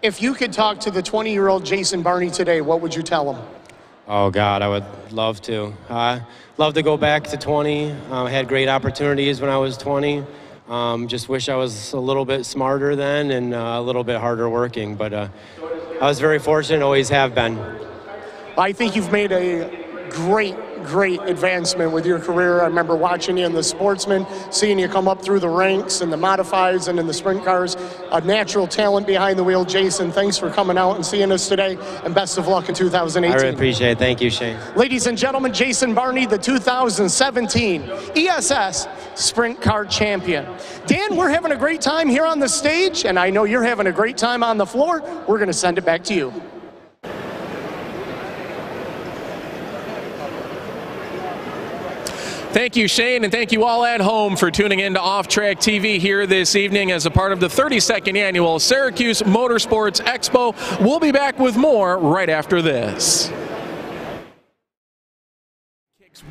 If you could talk to the 20-year-old Jason Barney today, what would you tell him? Oh, God, I would love to. Love to go back to 20. I had great opportunities when I was 20. Just wish I was a little bit smarter then and a little bit harder working. But I was very fortunate, always have been. I think you've made a great advancement with your career. I remember watching you in the sportsman, seeing you come up through the ranks and the modifieds and in the sprint cars. A natural talent behind the wheel. Jason, thanks for coming out and seeing us today, and best of luck in 2018. I really appreciate it. Thank you, Shane. Ladies and gentlemen, Jason Barney, the 2017 ESS Sprint Car Champion. Dan, we're having a great time here on the stage, and I know you're having a great time on the floor. We're going to send it back to you. Thank you, Shane, and thank you all at home for tuning in to Off Track TV here this evening as a part of the 32nd annual Syracuse Motorsports Expo. We'll be back with more right after this.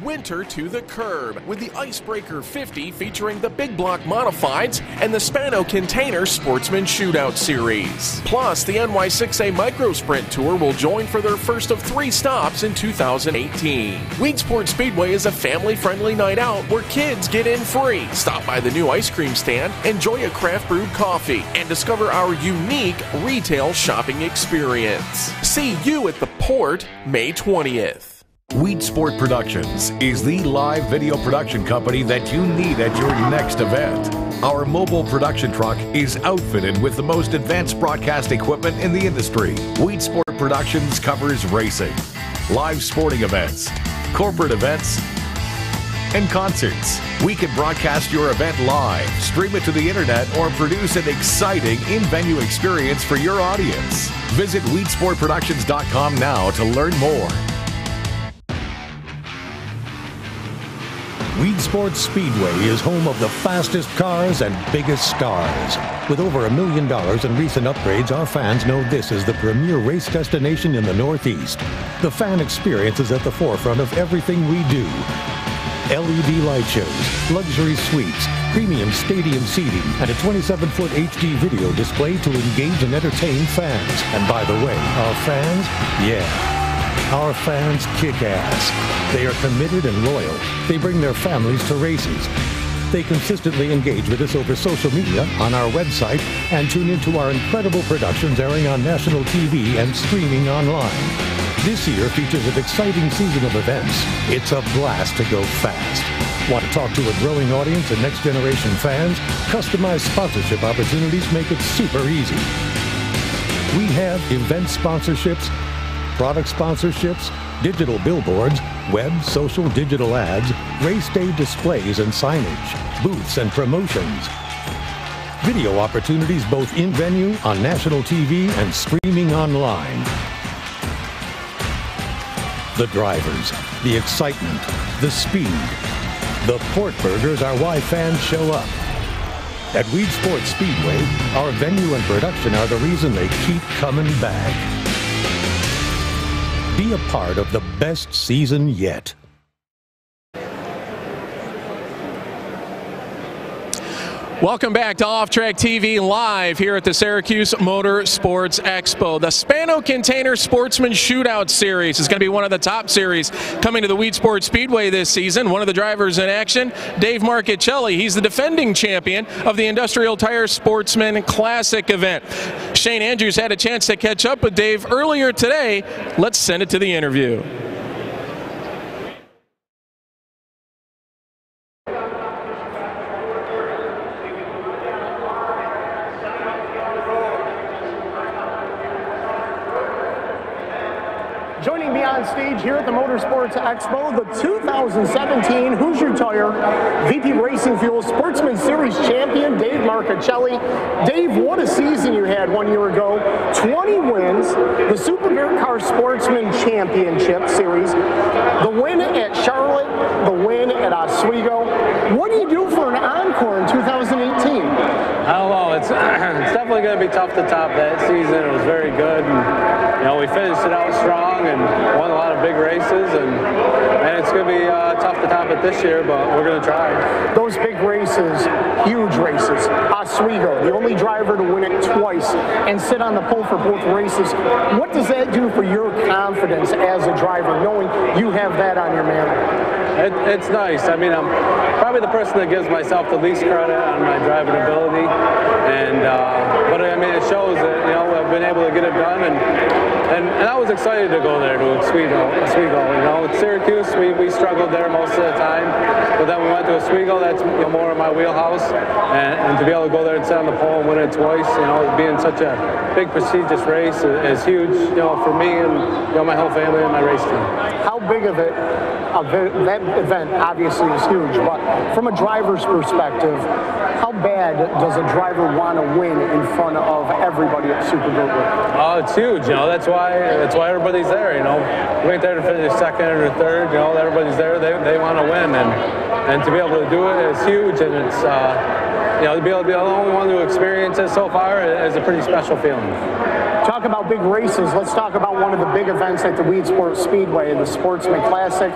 Winter to the curb with the Icebreaker 50 featuring the Big Block Modifieds and the Spano Container Sportsman Shootout Series. Plus, the NY6A Micro Sprint Tour will join for their first of 3 stops in 2018. Weedsport Speedway is a family-friendly night out where kids get in free. Stop by the new ice cream stand, enjoy a craft brewed coffee, and discover our unique retail shopping experience. See you at the Port May 20th. Weedsport Productions is the live video production company that you need at your next event. Our mobile production truck is outfitted with the most advanced broadcast equipment in the industry. Weedsport Productions covers racing, live sporting events, corporate events, and concerts. We can broadcast your event live, stream it to the internet, or produce an exciting in-venue experience for your audience. Visit weedsportproductions.com now to learn more. Weedsport Speedway is home of the fastest cars and biggest stars. With over $1 million in recent upgrades, our fans know this is the premier race destination in the Northeast. The fan experience is at the forefront of everything we do. LED light shows, luxury suites, premium stadium seating, and a 27-foot HD video display to engage and entertain fans. And by the way, our fans, our fans kick ass. They are committed and loyal. They bring their families to races. They consistently engage with us over social media, on our website, and tune into our incredible productions airing on national TV and streaming online. This year features an exciting season of events. It's a blast to go fast. Want to talk to a growing audience and next-generation fans? Customized sponsorship opportunities make it super easy. We have event sponsorships, product sponsorships, digital billboards, web, social, digital ads, race day displays and signage, booths and promotions. Video opportunities both in venue, on national TV, and streaming online. The drivers, the excitement, the speed. The Port Burgers are why fans show up. At Weedsport Speedway, our venue and production are the reason they keep coming back. Be a part of the best season yet. Welcome back to Off Track TV live here at the Syracuse Motorsports Expo. The Spano Container Sportsman Shootout Series is going to be one of the top series coming to the Weedsport Speedway this season. One of the drivers in action, Dave Marchicelli. He's the defending champion of the Industrial Tire Sportsman Classic event. Shane Andrews had a chance to catch up with Dave earlier today. Let's send it to the interview. Joining me on stage here at the Motorsports Expo, the 2017 Hoosier Tire VP Racing Fuel Sportsman Series champion, Dave Marchicelli. Dave, what a season you had 1 year ago. 20 wins, the Super Dirt Car Sportsman Championship Series, the win at Charlotte, the win at Oswego. What do you do for an encore in 2018? I don't know. It's definitely going to be tough to top that season. It was very good. And, we finished it out strong and won a lot of big races. And it's going to be tough to top it this year, but we're going to try. Those big races, huge races. Oswego, the only driver to win it twice and sit on the pole for both races. What does that do for your confidence as a driver, knowing you have that on your mantle? It's nice. I mean, I'm probably the person that gives myself the least credit on my driving ability, but I mean, it shows that I've been able to get it done, and I was excited to go there to Oswego. With Syracuse, we struggled there most of the time, but then we went to Oswego. That's more in my wheelhouse, and to be able to go there and sit on the pole and win it twice, being such a big prestigious race is huge, for me and my whole family and my race team. How big of it? That event obviously is huge, but from a driver's perspective, how bad does a driver want to win in front of everybody at Super Dirt? Oh, it's huge. That's why everybody's there. We ain't there to finish second or third. Everybody's there. They want to win, and and to be able to do it is huge, and it's to be able to be the only one to experience it so far is a pretty special feeling. Talk about big races. Let's talk about one of the big events at the Weed Sports Speedway, the Sportsman Classic,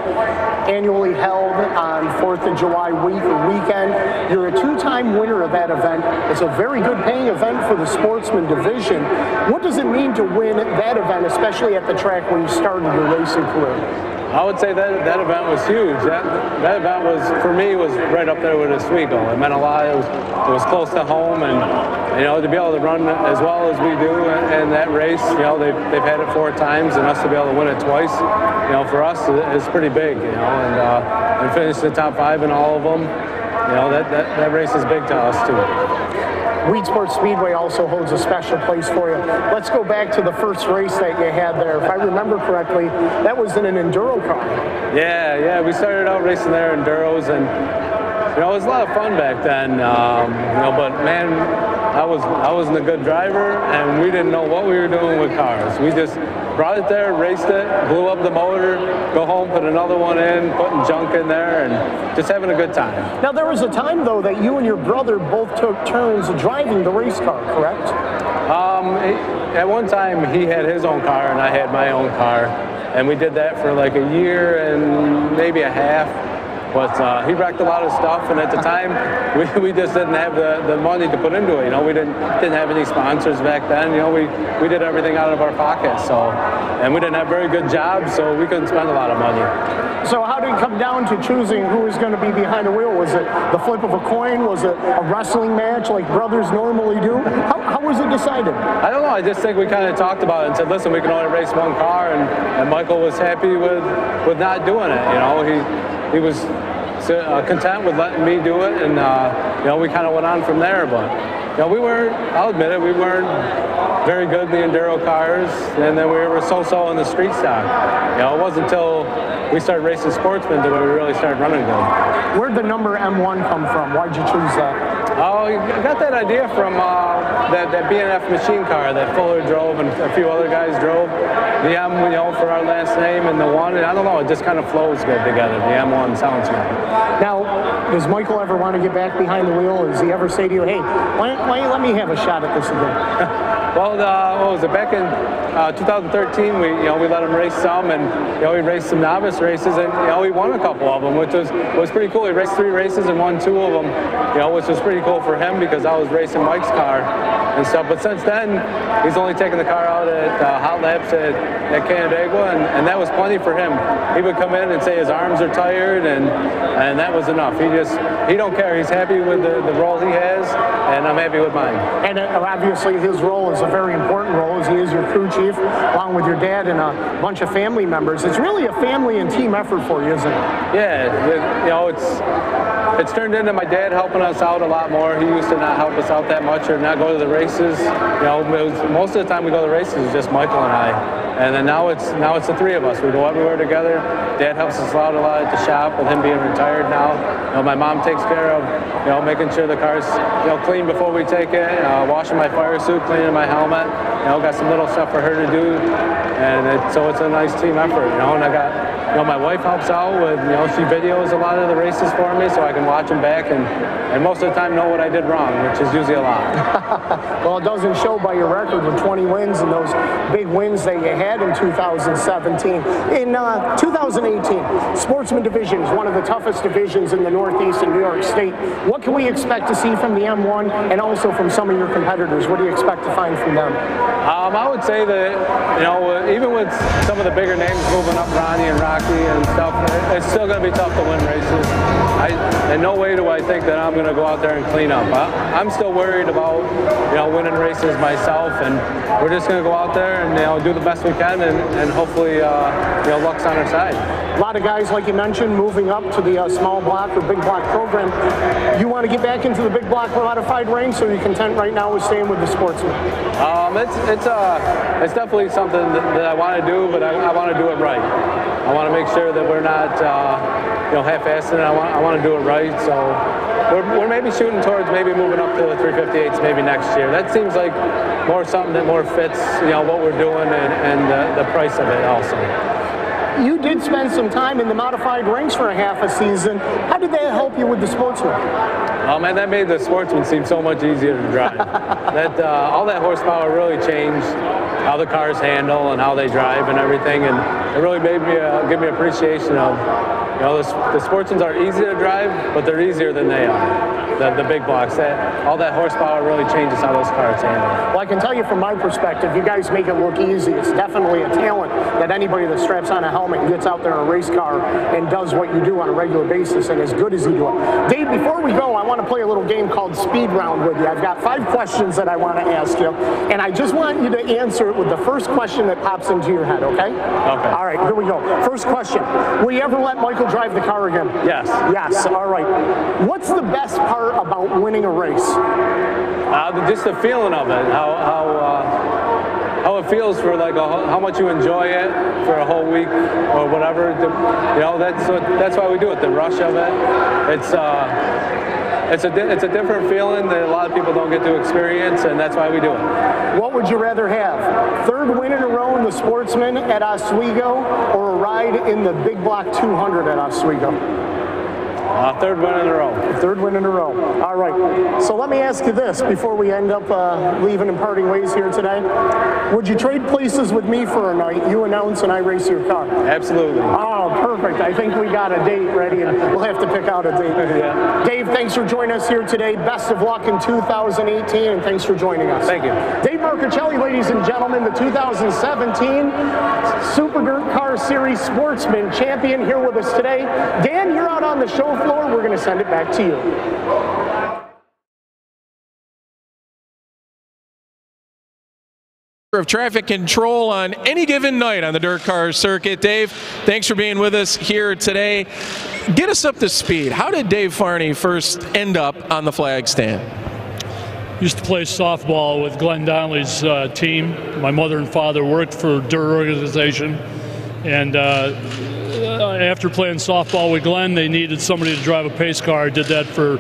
annually held on 4th of July weekend. You're a two-time winner of that event. It's a very good paying event for the Sportsman division. What does it mean to win that event, especially at the track where you started your racing career? I would say that event was huge. That event was, for me, was right up there with Oswego. It meant a lot. It was close to home, and to be able to run as well as we do in that race, they've had it 4 times, and us to be able to win it twice, for us is pretty big, and finish the top 5 in all of them. That race is big to us too. Weed Sports Speedway also holds a special place for you. Let's go back to the first race that you had there. If I remember correctly, that was in an enduro car. Yeah. We started out racing there enduros, and it was a lot of fun back then. But man, I wasn't a good driver, and we didn't know what we were doing with cars. We just brought it there, raced it, blew up the motor, go home, put another one in, putting junk in there, and just having a good time. Now, there was a time, though, that you and your brother both took turns driving the race car, correct? At one time, he had his own car, and I had my own car, and we did that for like a year and maybe a half. But he wrecked a lot of stuff, and at the time, we just didn't have the money to put into it. We didn't have any sponsors back then. We did everything out of our pockets. And we didn't have very good jobs, so we couldn't spend a lot of money. So how did it come down to choosing who was going to be behind the wheel? Was it the flip of a coin? Was it a wrestling match like brothers normally do? How was it decided? I don't know. I just think we kind of talked about it and said, listen, we can only race one car, and Michael was happy with not doing it. He was content with letting me do it, and we kind of went on from there. But we weren't, I'll admit it, we weren't very good in the enduro cars, and then we were so-so in the street stock. It wasn't until we started racing Sportsmen that we really started running good. Where'd the number M1 come from? Why'd you choose that? Oh, I got that idea from that B&F machine car that Fuller drove and a few other guys drove. The M, for our last name, and the 1, and I don't know, it just kind of flows good together. The M1 sounds good. Now, does Michael ever want to get back behind the wheel? Does he ever say to you, hey, why don't you let me have a shot at this again? Well, what was it? Back in 2013, we let him race some, and we raced some novice races, and we won a couple of them, which was pretty cool. He raced 3 races and won 2 of them, which was pretty cool for him because I was racing Mike's car and stuff. But since then, he's only taken the car out at hot laps at Canandaigua, and that was plenty for him. He would come in and say his arms are tired, and that was enough. He don't care. He's happy with the role he has, and I'm happy with mine. And obviously his role is a very important role, as he is your crew chief, along with your dad and a bunch of family members. It's really a family and team effort for you, isn't it? Yeah, it's turned into my dad helping us out a lot more. He used to not help us out that much or not go to the races. Most of the time we go to the races, it's just Michael and I. And then now it's the 3 of us. We go everywhere together. Dad helps us out a lot at the shop with him being retired now. My mom takes care of making sure the car's clean before we take it, washing my fire suit, cleaning my helmet. Got some little stuff for her to do, and so it's a nice team effort. And I got my wife helps out with she videos a lot of the races for me, so I can watch them back and most of the time know what I did wrong, which is usually a lot. Well, it doesn't show by your record with 20 wins and those big wins that you had in 2017. In 2018, Sportsman Division is one of the toughest divisions in the Northeast in New York State. What can we expect to see from the M1 and also from some of your competitors? What do you expect to find from them? I would say that, even with some of the bigger names moving up, Ronnie and Rocky and stuff, it's still going to be tough to win races. In no way do I think that I'm going to go out there and clean up. I'm still worried about, winning races myself, and we're just going to go out there and, do the best we can, and hopefully, luck's on our side. A lot of guys, like you mentioned, moving up to the small block or big block program. You want to get back into the big block modified range, so you're content right now with staying with the Sportsman? It's definitely something that I want to do, but I want to do it right. I want to make sure that we're not, half-assing it. I want to do it right. So we're maybe shooting towards maybe moving up to the 358s maybe next year. That seems like something that more fits, what we're doing and the price of it also. you did spend some time in the modified ranks for a half a season. How did that help you with the Sportsman? Oh man, that made the Sportsman seem so much easier to drive. All that horsepower really changed how the cars handle and how they drive and everything, and it really made me give me appreciation of, you know, the Sportsmans are easy to drive, but they're easier than they are. The big blocks, all that horsepower really changes how those cars handle. Well, I can tell you from my perspective, you guys make it look easy. It's definitely a talent that anybody that straps on a helmet and gets out there in a race car and does what you do on a regular basis, and as good as you do it. Dave, before we go, I want to play a little game called Speed Round with you. I've got 5 questions that I want to ask you, and I just want you to answer it with the first question that pops into your head, okay? Okay. All right, here we go. First question. Will you ever let Michael drive the car again? Yes. Yes, all right. What's the best part about winning a race? Just the feeling of it, how it feels for like how much you enjoy it for a whole week or whatever. You know, that's why we do it. The rush of it. It's a different feeling that a lot of people don't get to experience, and that's why we do it. What would you rather have? 3rd win in a row in the Sportsman at Oswego, or a ride in the Big Block 200 at Oswego? 3rd win in a row. 3rd win in a row. All right. So let me ask you this before we end up leaving and parting ways here today. Would you trade places with me for a night? You announce and I race your car. Absolutely. Oh, perfect. I think we got a date ready, and we'll have to pick out a date. Yeah. Dave, thanks for joining us here today. Best of luck in 2018, and thanks for joining us. Thank you. Dave Marcichelli, ladies and gentlemen, the 2017 Super Dirt Car Series Sportsman champion here with us today. Dan, you're out on the show floor. We're going to send it back to you. Of traffic control on any given night on the dirt car circuit. Dave, thanks for being with us here today. Get us up to speed. How did Dave Farney first end up on the flag stand? Used to play softball with Glenn Donnelly's team. My mother and father worked for Dirt Organization, and after playing softball with Glenn, they needed somebody to drive a pace car. I did that for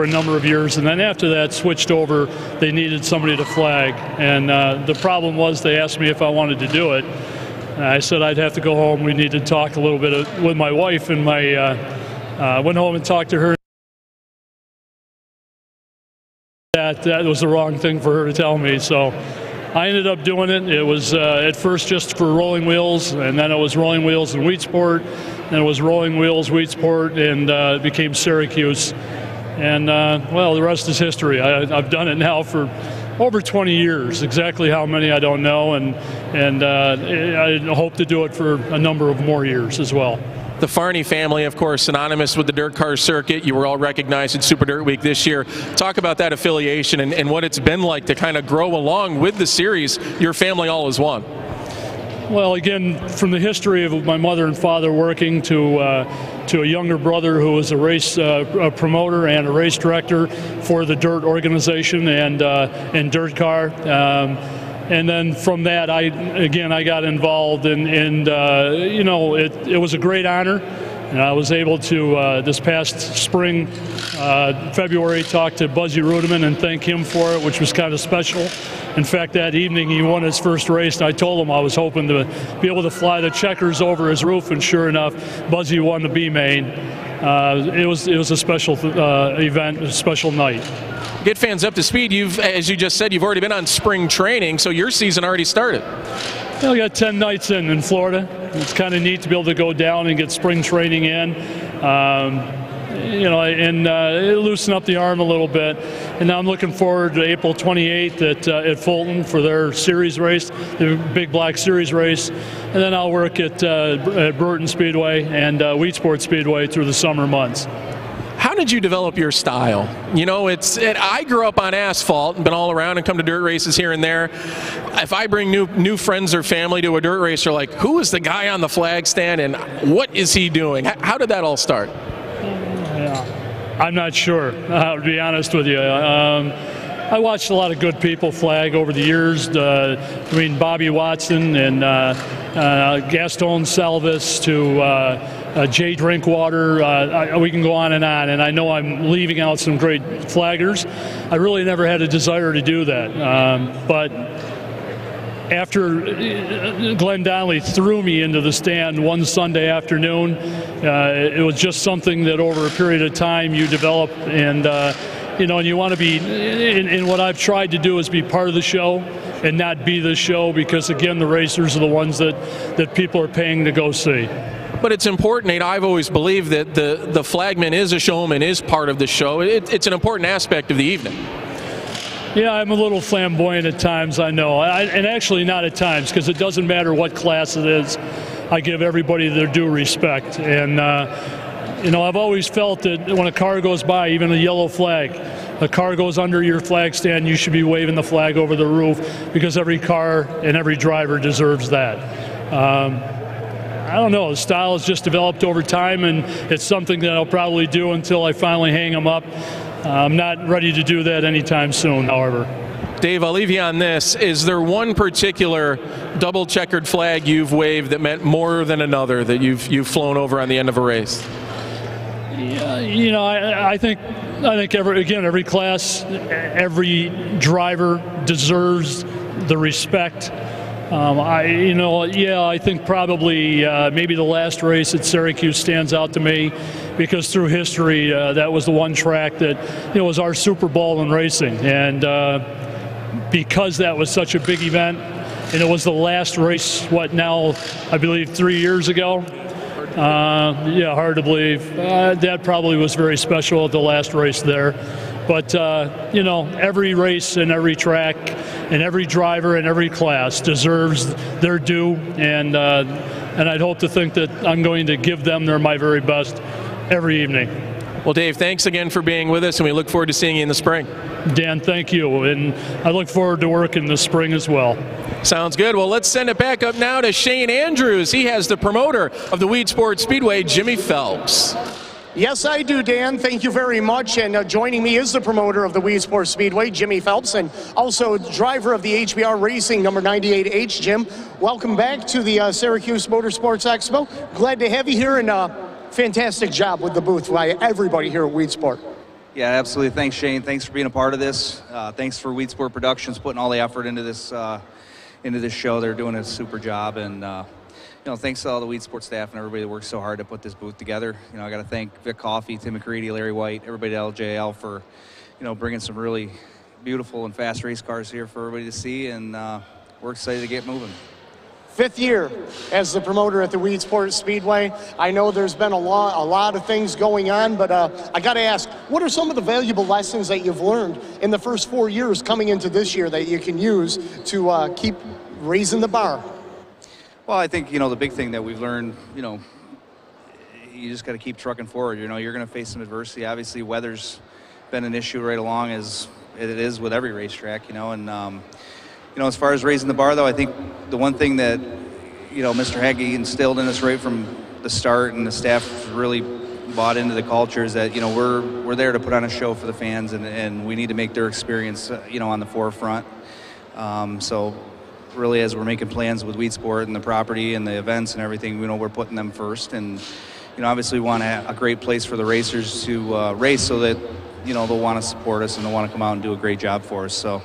a number of years, and then after that switched over. They needed somebody to flag, and the problem was they asked me if I wanted to do it. And I said I'd have to go home. We need to talk a little bit with my wife, and went home and talked to her. That was the wrong thing for her to tell me, so I ended up doing it. It was at first just for Rolling Wheels, and then it was Rolling Wheels and Wheatsport, and it was Rolling Wheels, Wheatsport, and it became Syracuse. And well, the rest is history. I've done it now for over 20 years. Exactly how many I don't know, and I hope to do it for a number of more years as well. The Farney family, of course, synonymous with the dirt car circuit. You were all recognized at Super Dirt Week this year. Talk about that affiliation and what it's been like to kind of grow along with the series your family all as one. Well, again, from the history of my mother and father working to a younger brother who was a race promoter and a race director for the Dirt Organization and Dirt Car. And then from that, I got involved, and you know, it was a great honor. And I was able to, this past spring, February, talk to Buzzy Rudeman and thank him for it, which was kind of special. In fact, that evening he won his first race, and I told him I was hoping to be able to fly the checkers over his roof, and sure enough, Buzzy won the B main. It was a special event, a special night. Get fans up to speed. As you just said, you've already been on spring training, so your season already started. Well, we got 10 nights in Florida. It's kind of neat to be able to go down and get spring training in, you know, and loosen up the arm a little bit. And now I'm looking forward to April 28th at Fulton for their series race, the Big Black Series race. And then I'll work at Burton Speedway and Wheatsport Speedway through the summer months. How did you develop your style? You know, I grew up on asphalt and been all around and come to dirt races here and there. If I bring new friends or family to a dirt race, they're like, who is the guy on the flag stand and what is he doing? How did that all start? I'm not sure, to be honest with you. I watched a lot of good people flag over the years. I mean, Bobby Watson and Gaston Salvis to Jay Drinkwater. We can go on, and I know I'm leaving out some great flaggers. I really never had a desire to do that, but after Glenn Donnelly threw me into the stand one Sunday afternoon, it was just something that over a period of time you develop, and and you want to be, and what I've tried to do is be part of the show and not be the show, because again, the racers are the ones that people are paying to go see. But it's important, Nate. I've always believed that the flagman is a showman, is part of the show. It's an important aspect of the evening. Yeah, I'm a little flamboyant at times, I know. And actually not at times, because it doesn't matter what class it is. I give everybody their due respect. And, I've always felt that when a car goes by, even a yellow flag, a car goes under your flag stand, you should be waving the flag over the roof, because every car and every driver deserves that. I don't know, the style has just developed over time, and it's something that I'll probably do until I finally hang them up. I'm not ready to do that anytime soon, however. Dave, I'll leave you on this. Is there one particular double checkered flag you've waved that meant more than another that you've flown over on the end of a race? Yeah, I think every class, every driver deserves the respect. I think probably maybe the last race at Syracuse stands out to me, because through history, that was the one track that was our Super Bowl in racing, and because that was such a big event, and it was the last race, I believe 3 years ago. Hard to believe. That probably was very special at the last race there. But, every race and every track and every driver and every class deserves their due, and I'd hope to think that I'm going to give them my very best every evening. Well, Dave, thanks again for being with us, and we look forward to seeing you in the spring. Dan, thank you, and I look forward to working this spring as well. Sounds good. Well, let's send it back up now to Shane Andrews. He has the promoter of the Weed Sports Speedway, Jimmy Phelps. Yes, I do, Dan. Thank you very much. And joining me is the promoter of the Weed Sports Speedway, Jimmy Phelps, and also driver of the HBR Racing number 98H. Jim, welcome back to the Syracuse Motorsports Expo. Glad to have you here, and fantastic job with the booth by everybody here at Weed Sport. Yeah, absolutely. Thanks, Shane. Thanks for being a part of this. Thanks for Weed Sport Productions putting all the effort into this show. They're doing a super job, and thanks to all the Weed Sports staff and everybody that worked so hard to put this booth together. I got to thank Vic Coffey, Tim McCready, Larry White, everybody at LJL for, bringing some really beautiful and fast race cars here for everybody to see, and we're excited to get moving. 5th year as the promoter at the Weed Sports Speedway. I know there's been a lot of things going on, but I got to ask, what are some of the valuable lessons that you've learned in the first 4 years coming into this year that you can use to keep raising the bar? Well, I think, the big thing that we've learned, you just got to keep trucking forward. You're going to face some adversity. Obviously, weather's been an issue right along, as it is with every racetrack, and as far as raising the bar, though, I think the one thing that, Mr. Hagge instilled in us right from the start, and the staff really bought into the culture, is that, we're there to put on a show for the fans, and we need to make their experience, on the forefront. So really, as we're making plans with Weed Sport and the property and the events and everything, we're putting them first. And, obviously we want a great place for the racers to race, so that, they'll want to support us and they'll want to come out and do a great job for us. So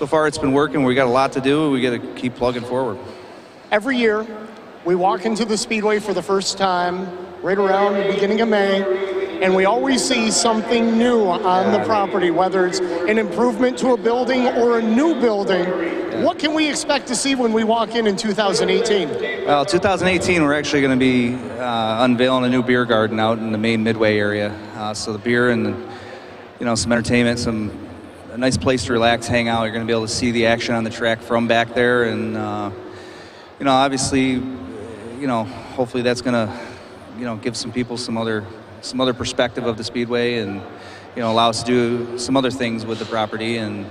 far it's been working. We got a lot to do. We got to keep plugging forward. Every year, we walk into the Speedway for the first time right around the beginning of May, and we always see something new on the property, whether it's an improvement to a building or a new building. What can we expect to see when we walk in 2018? Well, 2018, we're actually going to be unveiling a new beer garden out in the main Midway area. So the beer and, some entertainment, a nice place to relax, hang out. You're going to be able to see the action on the track from back there, and obviously, hopefully that's going to, give some people some other perspective of the Speedway, and allow us to do some other things with the property. And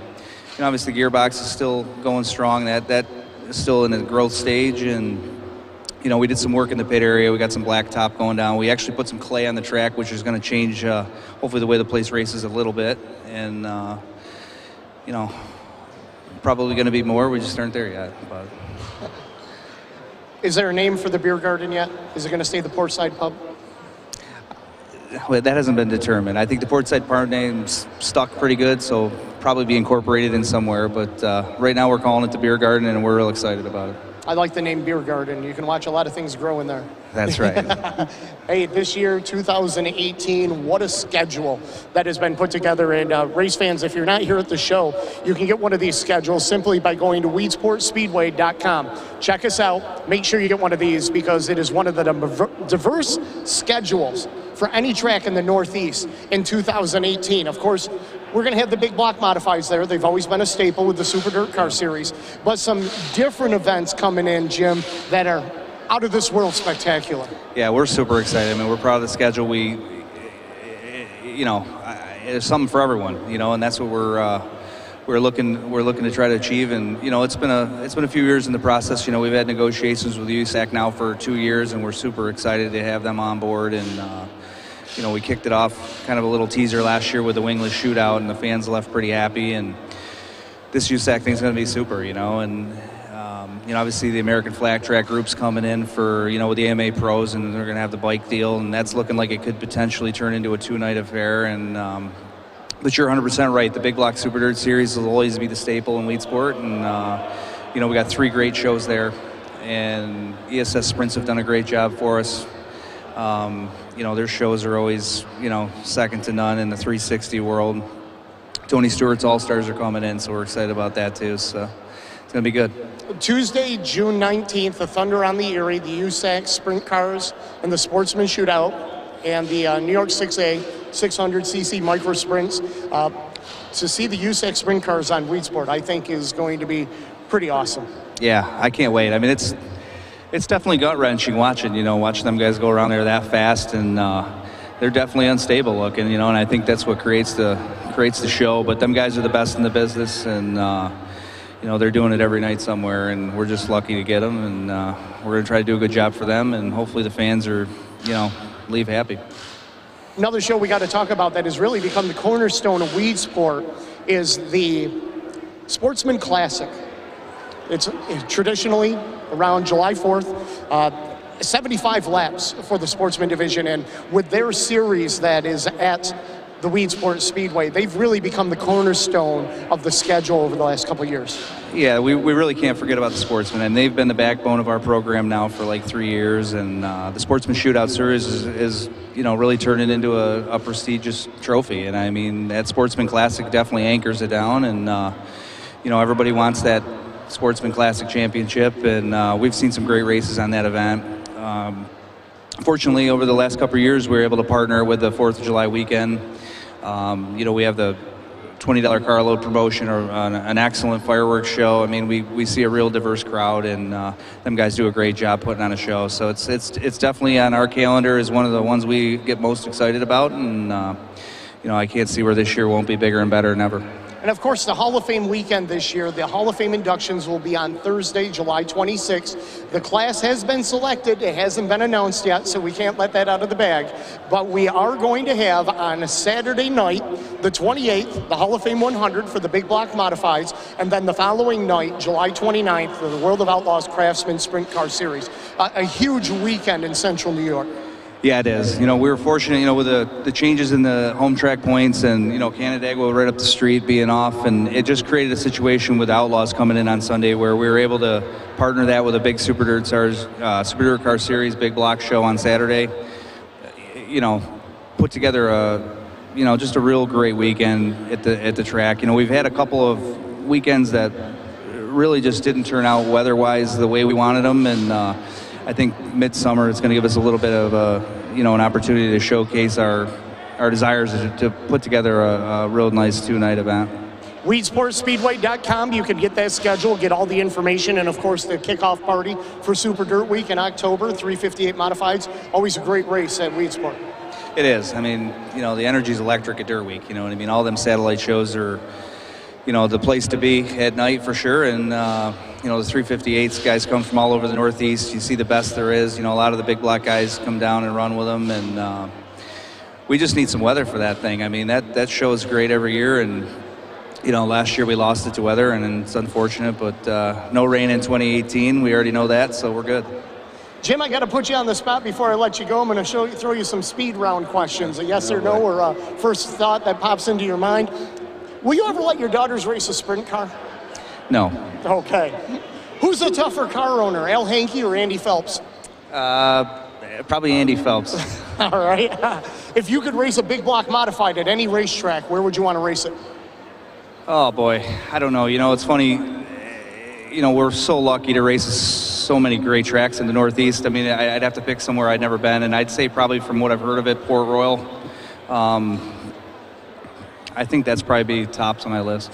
obviously, the gearbox is still going strong. That is still in a growth stage, and we did some work in the pit area. We got some blacktop going down. We actually put some clay on the track, which is going to change hopefully the way the place races a little bit, and probably going to be more. We just aren't there yet. But is there a name for the beer garden yet? Is it going to stay the Portside Pub? Well, that hasn't been determined. I think the Portside Park name's stuck pretty good, so probably be incorporated in somewhere. But right now we're calling it the Beer Garden, and we're real excited about it. I like the name Beer Garden. You can watch a lot of things grow in there. That's right. Hey, this year, 2018, what a schedule that has been put together. And race fans, if you're not here at the show, you can get one of these schedules simply by going to weedsportspeedway.com. Check us out. Make sure you get one of these because it is one of the diverse schedules for any track in the Northeast in 2018. Of course, we're going to have the big block modifieds there. They've always been a staple with the Super Dirt Car Series. But some different events coming in, Jim, that are out of this world spectacular. Yeah, we're super excited. I mean, we're proud of the schedule. There's something for everyone, and that's what we're looking to try to achieve. And it's been a few years in the process. We've had negotiations with USAC now for 2 years, and we're super excited to have them on board. And we kicked it off kind of a little teaser last year with the wingless shootout, and the fans left pretty happy. And this USAC thing's going to be super, and obviously the American Flag Track group's coming in for with the AMA pros, and they're going to have the bike deal, and that's looking like it could potentially turn into a 2-night affair. And but you're 100% right. The Big Block Super Dirt Series will always be the staple in lead sport, and we got 3 great shows there, and ESS Sprints have done a great job for us. Their shows are always, second to none in the 360 world. Tony Stewart's All-Stars are coming in, so we're excited about that too. So it's going to be good. Tuesday, June 19th, the Thunder on the Erie, the USAC Sprint Cars and the Sportsman Shootout, and the New York 6A 600cc Micro Sprints. To see the USAC Sprint Cars on Weed Sport, I think is going to be pretty awesome. Yeah, I can't wait. I mean, it's definitely gut-wrenching watching them guys go around there that fast, and they're definitely unstable looking, and I think that's what creates the show. But them guys are the best in the business, and they're doing it every night somewhere, and we're just lucky to get them, and we're going to try to do a good job for them, and hopefully the fans are, leave happy. Another show we got to talk about that has really become the cornerstone of Weed Sport is the Sportsman Classic. It's traditionally around July 4th, 75 laps for the Sportsman division, and with their series that is at the Weed Sport Speedway, they've really become the cornerstone of the schedule over the last couple of years. Yeah, we really can't forget about the Sportsman, and they've been the backbone of our program now for like 3 years, and the Sportsman Shootout Series is really turning into a prestigious trophy. And I mean, that Sportsman Classic definitely anchors it down, and everybody wants that Sportsman Classic Championship, and we've seen some great races on that event. Fortunately, over the last couple of years, we were able to partner with the 4th of July weekend. We have the $20 carload promotion or an excellent fireworks show. I mean, we see a real diverse crowd, and them guys do a great job putting on a show. So it's definitely on our calendar as one of the ones we get most excited about, and I can't see where this year won't be bigger and better than ever. And of course, the Hall of Fame weekend this year, the Hall of Fame inductions will be on Thursday, July 26th. The class has been selected. It hasn't been announced yet, so we can't let that out of the bag. But we are going to have on a Saturday night, the 28th, the Hall of Fame 100 for the Big Block Modifieds, and then the following night, July 29th, for the World of Outlaws Craftsman Sprint Car Series. A huge weekend in Central New York. Yeah, it is. We were fortunate, with the changes in the home track points and, Canandaigua right up the street being off, and it just created a situation with Outlaws coming in on Sunday where we were able to partner that with a big Super Dirt Car Series Big Block show on Saturday. Put together just a real great weekend at the track. We've had a couple of weekends that really just didn't turn out weather-wise the way we wanted them, and I think midsummer it's going to give us a little bit of an opportunity to showcase our desires to put together a real nice 2-night event. WeedSportsSpeedway.com. You can get that schedule, get all the information, and of course the kickoff party for Super Dirt Week in October, 358 Modifieds. Always a great race at Weed Sport. It is. I mean, the energy's electric at Dirt Week. You know what I mean? All them satellite shows are, the place to be at night for sure. And, the 358s guys come from all over the Northeast. You see the best there is. A lot of the big block guys come down and run with them. And we just need some weather for that thing. I mean, that show is great every year. And, last year we lost it to weather, and it's unfortunate. But no rain in 2018. We already know that, so we're good. Jim, I got to put you on the spot before I let you go. I'm going to throw you some speed round questions, a yes or no, or a first thought that pops into your mind. Will you ever let your daughters race a sprint car? No. Okay. Who's the tougher car owner, Al Hankey or Andy Phelps? Probably Andy Phelps. All right. If you could race a big block modified at any racetrack, where would you want to race it? Oh boy, I don't know. You know, it's funny. You know, we're so lucky to race so many great tracks in the Northeast. I mean, I'd have to pick somewhere I'd never been, and I'd say probably from what I've heard of it, Port Royal. I think that's probably be tops on my list.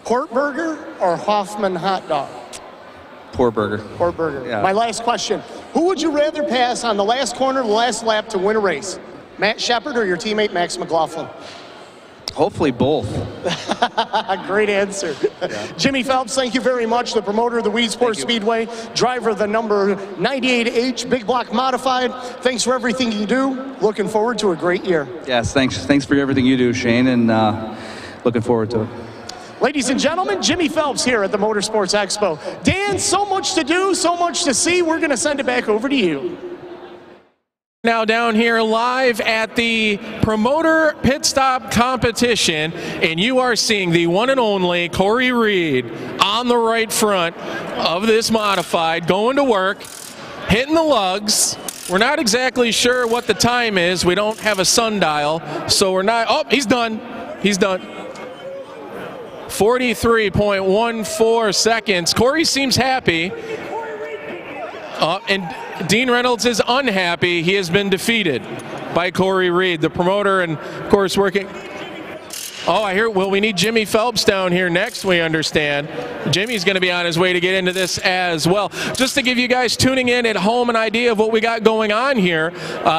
Port Burger or Hoffman hot dog? Port Burger. Port Burger. Yeah. My last question. Who would you rather pass on the last corner, the last lap to win a race? Matt Shepard or your teammate Max McLaughlin? Hopefully both. Great answer. Yeah. Jimmy Phelps, thank you very much. The promoter of the Weed Sports Speedway, driver of the number 98H Big Block Modified. Thanks for everything you do. Looking forward to a great year. Yes, thanks for everything you do, Shane, and looking forward to it. Ladies and gentlemen, Jimmy Phelps here at the Motorsports Expo. Dan, so much to do, so much to see. We're going to send it back over to you. Now down here live at the promoter pit stop competition, and you are seeing the one and only Corey Reed on the right front of this modified, going to work, hitting the lugs. We're not exactly sure what the time is. We don't have a sundial, so we're not. Oh, he's done. He's done. 43.14 seconds. Corey seems happy. And Dean Reynolds is unhappy. He has been defeated by Corey Reed, the promoter, and of course working. Oh, I hear, well, we need Jimmy Phelps down here next, we understand. Jimmy's going to be on his way to get into this as well. Just to give you guys tuning in at home an idea of what we got going on here,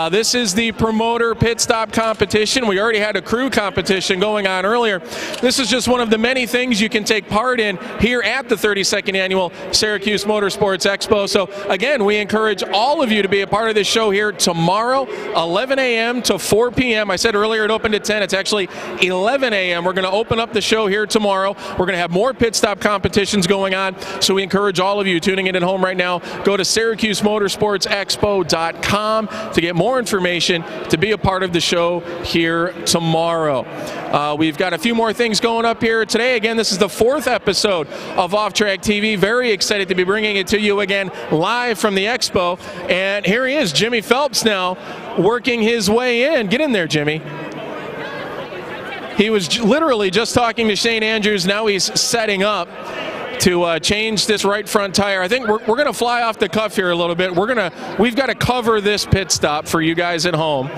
this is the promoter pit stop competition. We already had a crew competition going on earlier. This is just one of the many things you can take part in here at the 32nd Annual Syracuse Motorsports Expo. So, again, we encourage all of you to be a part of this show here tomorrow, 11 a.m. to 4 p.m. I said earlier it opened at 10. It's actually 11 a.m. We're going to open up the show here tomorrow. We're going to have more pit stop competitions going on, so we encourage all of you tuning in at home right now, go to SyracuseMotorsportsExpo.com to get more information to be a part of the show here tomorrow. We've got a few more things going up here today. Again, this is the 4th episode of Off Track TV. Very excited to be bringing it to you again live from the Expo. And here he is, Jimmy Phelps now working his way in. Get in there, Jimmy. He was literally just talking to Shane Andrews. Now he's setting up to change this right front tire. I think we're going to fly off the cuff here a little bit. We've got to cover this pit stop for you guys at home.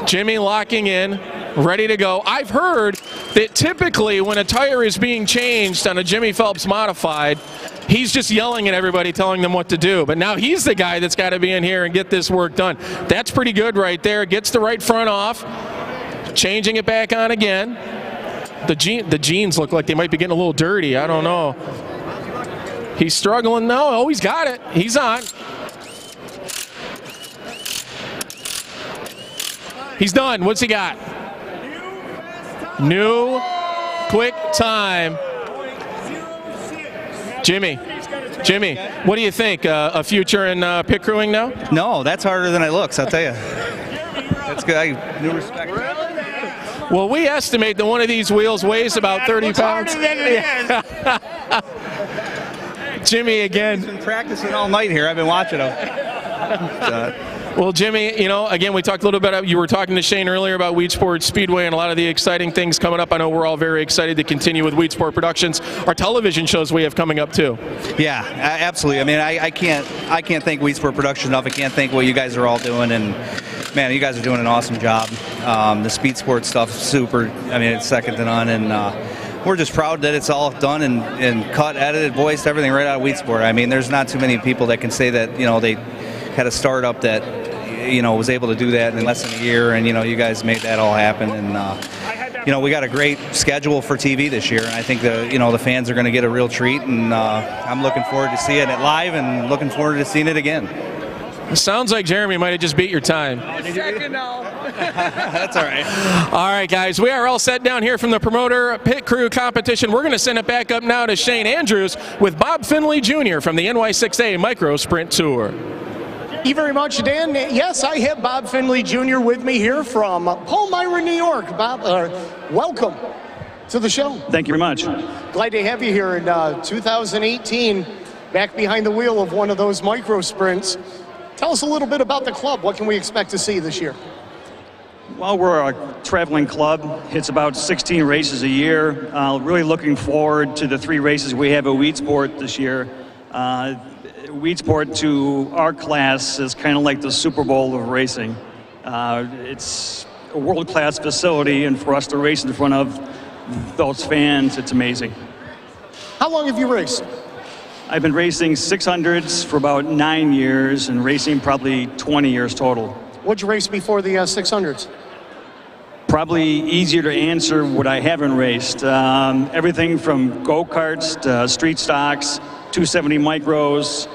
Jimmy locking in, ready to go. I've heard that typically when a tire is being changed on a Jimmy Phelps modified, he's just yelling at everybody, telling them what to do. But now he's the guy that's got to be in here and get this work done. That's pretty good right there. Gets the right front off. Changing it back on again. The jeans look like they might be getting a little dirty. I don't know. He's struggling now. Oh, he's got it. He's on. He's done. What's he got? New quick time. Jimmy, what do you think? A future in pit crewing now? No, that's harder than it looks, I'll tell you. That's good. New respect. Well, we estimate that one of these wheels weighs about 30 pounds. Jimmy again. He's been practicing all night here. I've been watching him. Well, Jimmy, you know, again, we talked a little bit, you were talking to Shane earlier about Weed Sports Speedway and a lot of the exciting things coming up. I know we're all very excited to continue with Weed Sport Productions, our television shows we have coming up too. Yeah, absolutely. I mean, I can't thank Weed Sport Productions enough. I can't thank what you guys are all doing, and man, you guys are doing an awesome job. The speed sport stuff is super. I mean, it's second to none, and we're just proud that it's all done and cut, edited, voiced, everything right out of Weed Sport. I mean, there's not too many people that can say that, you know, they had a startup that, you know, was able to do that in less than a year, and, you know, you guys made that all happen. And, you know, we got a great schedule for TV this year, and I think the fans are going to get a real treat, and I'm looking forward to seeing it live and looking forward to seeing it again. Sounds like Jeremy might have just beat your time. Second now. That's all right. All right, guys, we are all set down here from the promoter pit crew competition. We're going to send it back up now to Shane Andrews with Bob Finley Jr. from the NY6A Micro Sprint Tour. Thank you very much, Dan. Yes, I have Bob Finley Jr. with me here from Palmyra, New York. Bob, welcome to the show. Thank you very much. Glad to have you here in 2018, back behind the wheel of one of those micro sprints. Tell us a little bit about the club. What can we expect to see this year? Well, we're a traveling club. It's about 16 races a year. Really looking forward to the 3 races we have at Weedsport this year. Weedsport to our class is kind of like the Super Bowl of racing. It's a world-class facility, and for us to race in front of those fans, it's amazing. How long have you raced? I've been racing 600s for about 9 years and racing probably 20 years total. What'd you race before the 600s? Probably easier to answer what I haven't raced. Everything from go-karts to street stocks, 270 micros.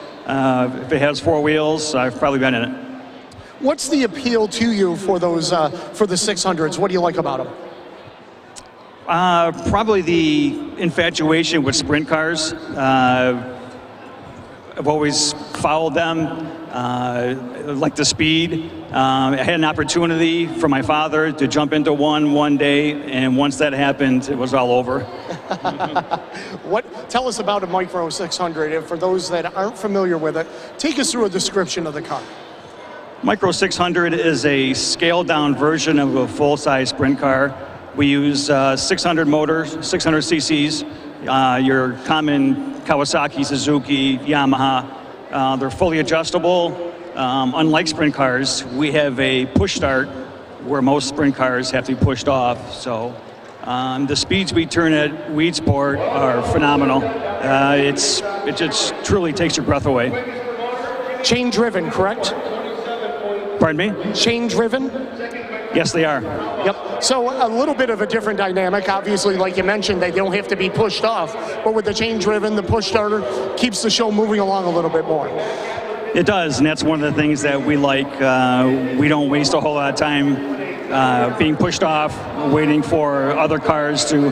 If it has 4 wheels, I've probably been in it. What's the appeal to you for those for the 600s? What do you like about them? Probably the infatuation with sprint cars. I've always followed them, like the speed. I had an opportunity for my father to jump into one day, and once that happened, it was all over. Tell us about a Micro 600, for those that aren't familiar with it. Take us through a description of the car. Micro 600 is a scaled-down version of a full-size sprint car. We use 600 motors, 600 cc's, your common Kawasaki, Suzuki, Yamaha. They're fully adjustable. Unlike sprint cars, we have a push start where most sprint cars have to be pushed off. So the speeds we turn at Weedsport are phenomenal. It just truly takes your breath away. Chain driven, correct? Pardon me? Chain driven? Yes, they are. Yep. So a little bit of a different dynamic. Obviously, like you mentioned, they don't have to be pushed off. But with the chain driven, the push starter keeps the show moving along a little bit more. It does, and that's one of the things that we like. We don't waste a whole lot of time being pushed off, waiting for other cars to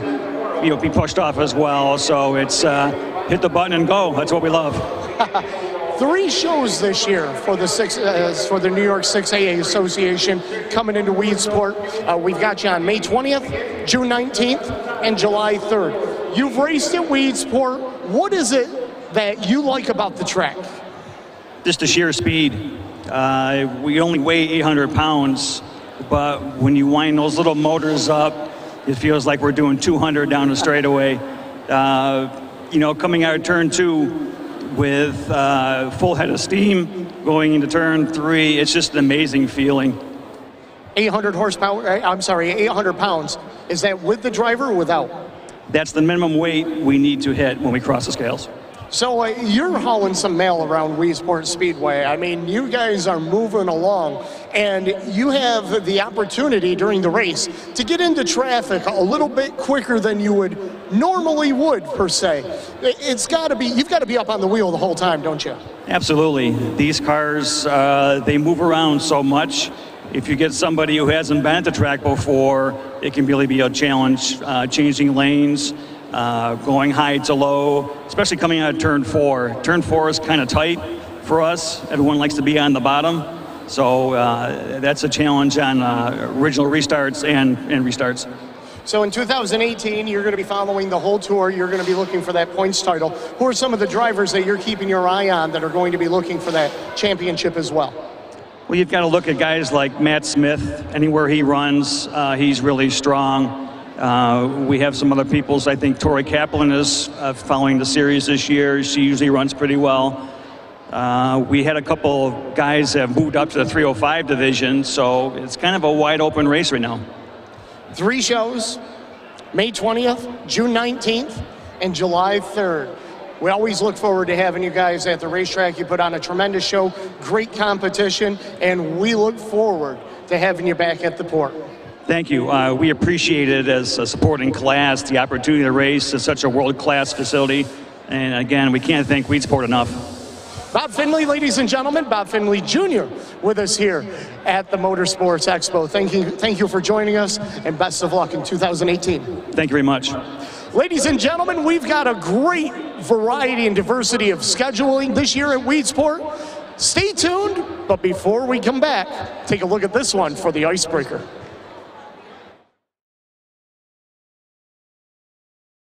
be pushed off as well. So it's hit the button and go. That's what we love. 3 shows this year for the New York 6AA Association coming into Weedsport. We've got you on May 20th, June 19th, and July 3rd. You've raced at Weedsport. What is it that you like about the track? Just the sheer speed. We only weigh 800 pounds, but when you wind those little motors up, it feels like we're doing 200 down the straightaway. Coming out of turn 2, with full head of steam going into turn 3. It's just an amazing feeling. 800 pounds. Is that with the driver or without? That's the minimum weight we need to hit when we cross the scales. So you're hauling some mail around Weedsport Speedway. I mean, you guys are moving along, and you have the opportunity during the race to get into traffic a little bit quicker than you would normally per se. You've got to be up on the wheel the whole time, don't you? Absolutely. These cars, they move around so much. If you get somebody who hasn't been at the track before, it can really be a challenge, changing lanes, going high to low, especially coming out of turn 4. Turn 4 is kind of tight for us. Everyone likes to be on the bottom. So that's a challenge on original restarts and restarts. So in 2018, you're going to be following the whole tour. You're going to be looking for that points title. Who are some of the drivers that you're keeping your eye on that are going to be looking for that championship as well? Well, you've got to look at guys like Matt Smith. Anywhere he runs, he's really strong. We have some other peoples. I think Tori Kaplan is following the series this year. She usually runs pretty well. We had a couple of guys that have moved up to the 305 division, so it's kind of a wide open race right now. 3 shows, May 20th, June 19th, and July 3rd. We always look forward to having you guys at the racetrack. You put on a tremendous show, great competition, and we look forward to having you back at the port. Thank you. We appreciate it as a supporting class, the opportunity to race at such a world-class facility. And again, we can't thank Weedsport enough. Bob Finley, ladies and gentlemen, Bob Finley Jr. with us here at the Motorsports Expo. Thank you for joining us, and best of luck in 2018. Thank you very much. Ladies and gentlemen, we've got a great variety and diversity of scheduling this year at Weedsport. Stay tuned, but before we come back, take a look at this one for the icebreaker.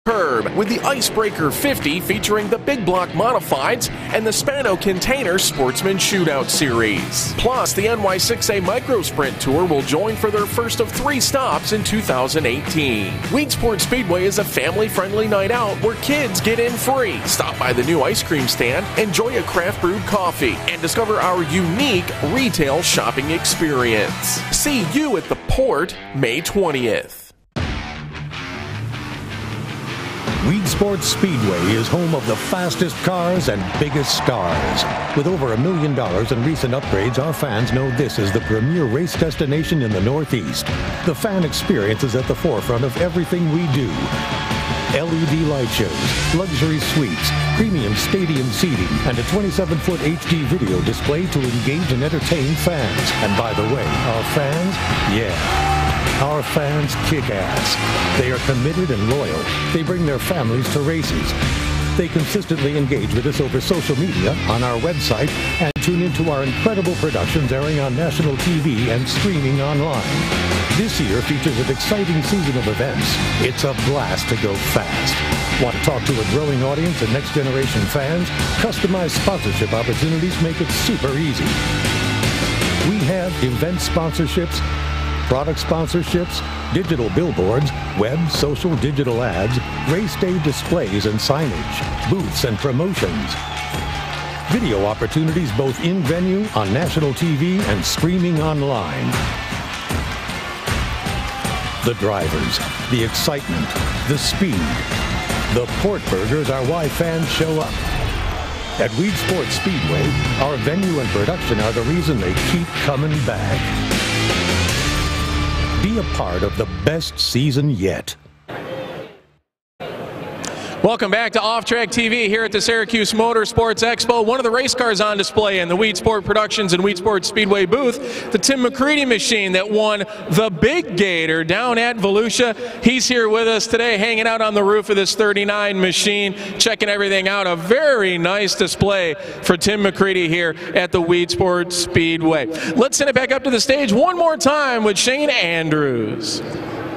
Curb with the Icebreaker 50 featuring the Big Block Modifieds and the Spano Container Sportsman Shootout Series. Plus, the NY6A Micro Sprint Tour will join for their first of 3 stops in 2018. Weedsport Speedway is a family-friendly night out where kids get in free. Stop by the new ice cream stand, enjoy a craft brewed coffee, and discover our unique retail shopping experience. See you at the Port May 20th. Weedsport Speedway is home of the fastest cars and biggest stars. With over $1 million in recent upgrades, our fans know this is the premier race destination in the Northeast. The fan experience is at the forefront of everything we do. LED light shows, luxury suites, premium stadium seating, and a 27-foot HD video display to engage and entertain fans. And by the way, our fans, our fans kick ass. They are committed and loyal. They bring their families to races. They consistently engage with us over social media, on our website, and tune into our incredible productions airing on national TV and streaming online. This year features an exciting season of events. It's a blast to go fast. Want to talk to a growing audience and next-generation fans? Customized sponsorship opportunities make it super easy. We have event sponsorships, product sponsorships, digital billboards, web, social, digital ads, race day displays and signage, booths and promotions. Video opportunities both in venue, on national TV, and streaming online. The drivers, the excitement, the speed. The Port Burgers are why fans show up. At Weedsport Speedway, our venue and production are the reason they keep coming back. Be a part of the best season yet. Welcome back to Off Track TV here at the Syracuse Motorsports Expo. One of the race cars on display in the Weedsport Productions and Weedsport Speedway booth, the Tim McCready machine that won the Big Gator down at Volusia. He's here with us today, hanging out on the roof of this 39 machine, checking everything out. A very nice display for Tim McCready here at the Weedsport Speedway. Let's send it back up to the stage one more time with Shane Andrews.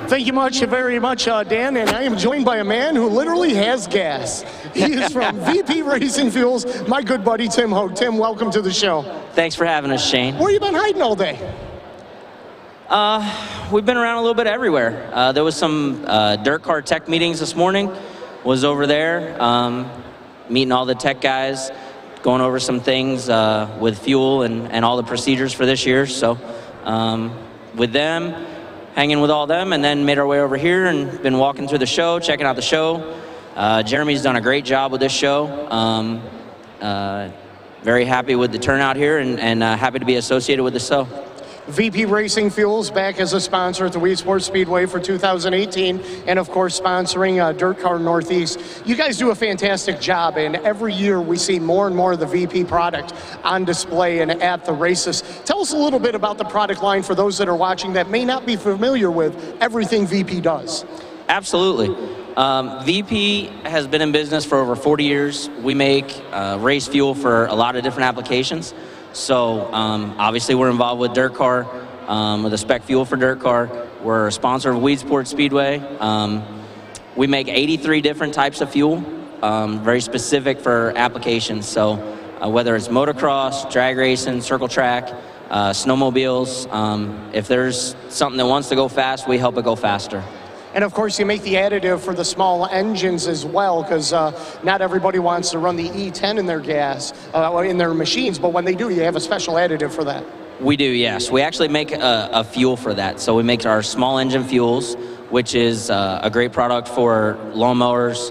Thank you very much, Dan, and I am joined by a man who literally has gas. He is from VP Racing Fuels, my good buddy Tim Hogue. Tim, welcome to the show. Thanks for having us, Shane. Where you been hiding all day? We've been around a little bit everywhere. There was some dirt car tech meetings this morning. Was over there, meeting all the tech guys, going over some things with fuel and all the procedures for this year. So with them, hanging with all them, and then made our way over here and been walking through the show, checking out the show. Jeremy's done a great job with this show. Very happy with the turnout here and happy to be associated with the show. VP Racing Fuels back as a sponsor at the Weedsport Speedway for 2018, and of course sponsoring Dirt Car Northeast. You guys do a fantastic job, and every year we see more and more of the VP product on display and at the races. Tell us a little bit about the product line for those that are watching that may not be familiar with everything VP does. Absolutely. VP has been in business for over 40 years. We make race fuel for a lot of different applications. So obviously we're involved with dirt car, with the spec fuel for dirt car. We're a sponsor of Weedsport Speedway. We make 83 different types of fuel, very specific for applications. So whether it's motocross, drag racing, circle track, snowmobiles, if there's something that wants to go fast, we help it go faster. And of course, you make the additive for the small engines as well, because not everybody wants to run the E10 in their gas, in their machines, but when they do, you have a special additive for that. We do, yes. We actually make a fuel for that. So we make our small engine fuels, which is a great product for lawnmowers,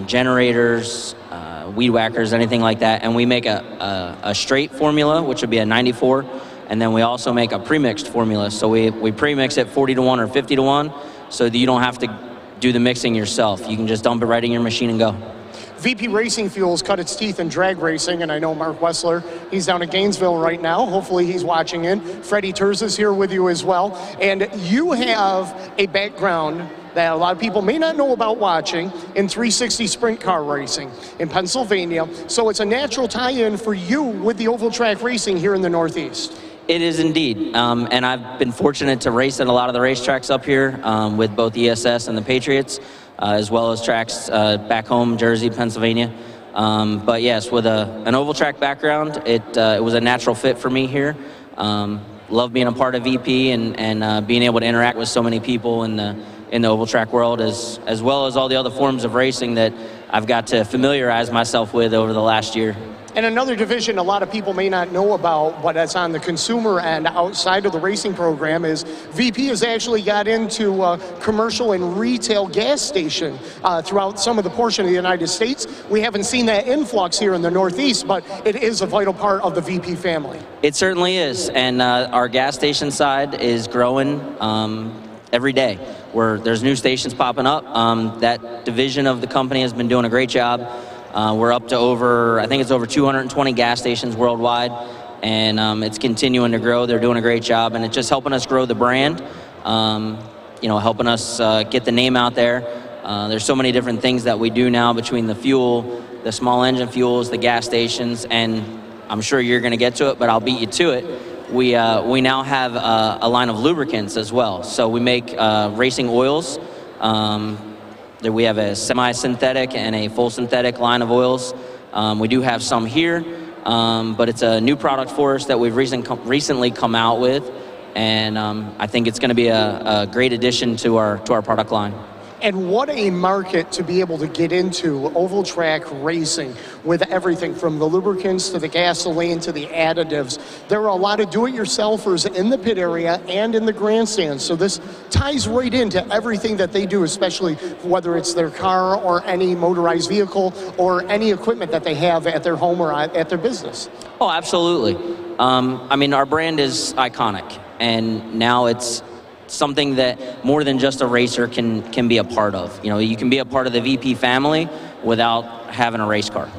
generators, weed whackers, anything like that. And we make a straight formula, which would be a 94, and then we also make a pre-mixed formula. So we pre-mix it 40-to-1 or 50-to-1. So that you don't have to do the mixing yourself. You can just dump it right in your machine and go. VP Racing Fuels cut its teeth in drag racing, and I know Mark Wessler, he's down in Gainesville right now. Hopefully he's watching in. Freddie Terza's here with you as well. And you have a background that a lot of people may not know about watching in 360 sprint car racing in Pennsylvania. So it's a natural tie-in for you with the oval track racing here in the Northeast. It is indeed, and I've been fortunate to race at a lot of the racetracks up here with both ESS and the Patriots, as well as tracks back home, Jersey, Pennsylvania. But yes, with an oval track background, it was a natural fit for me here. Love being a part of VP and being able to interact with so many people in the oval track world, as well as all the other forms of racing that I've got to familiarize myself with over the last year. And another division a lot of people may not know about, but that's on the consumer end outside of the racing program, is VP has actually got into commercial and retail gas station throughout some of the portion of the United States. We haven't seen that influx here in the Northeast, but it is a vital part of the VP family. It certainly is, and our gas station side is growing every day. There's new stations popping up. That division of the company has been doing a great job. We're up to I think it's over 220 gas stations worldwide, and it's continuing to grow. They're doing a great job, and it's just helping us grow the brand, helping us get the name out there. There's so many different things that we do now between the fuel, the small engine fuels, the gas stations, and I'm sure you're going to get to it, but I'll beat you to it. We now have a line of lubricants as well. So we make racing oils. We have a semi-synthetic and a full synthetic line of oils. We do have some here, but it's a new product for us that we've recently come out with, and I think it's going to be a great addition to our product line. And what a market to be able to get into oval track racing with everything from the lubricants to the gasoline to the additives. There are a lot of do-it-yourselfers in the pit area and in the grandstands. So this ties right into everything that they do, especially whether it's their car or any motorized vehicle or any equipment that they have at their home or at their business. Oh, absolutely. I mean, our brand is iconic, and now it's something that more than just a racer can be a part of. You can be a part of the VP family without having a race car.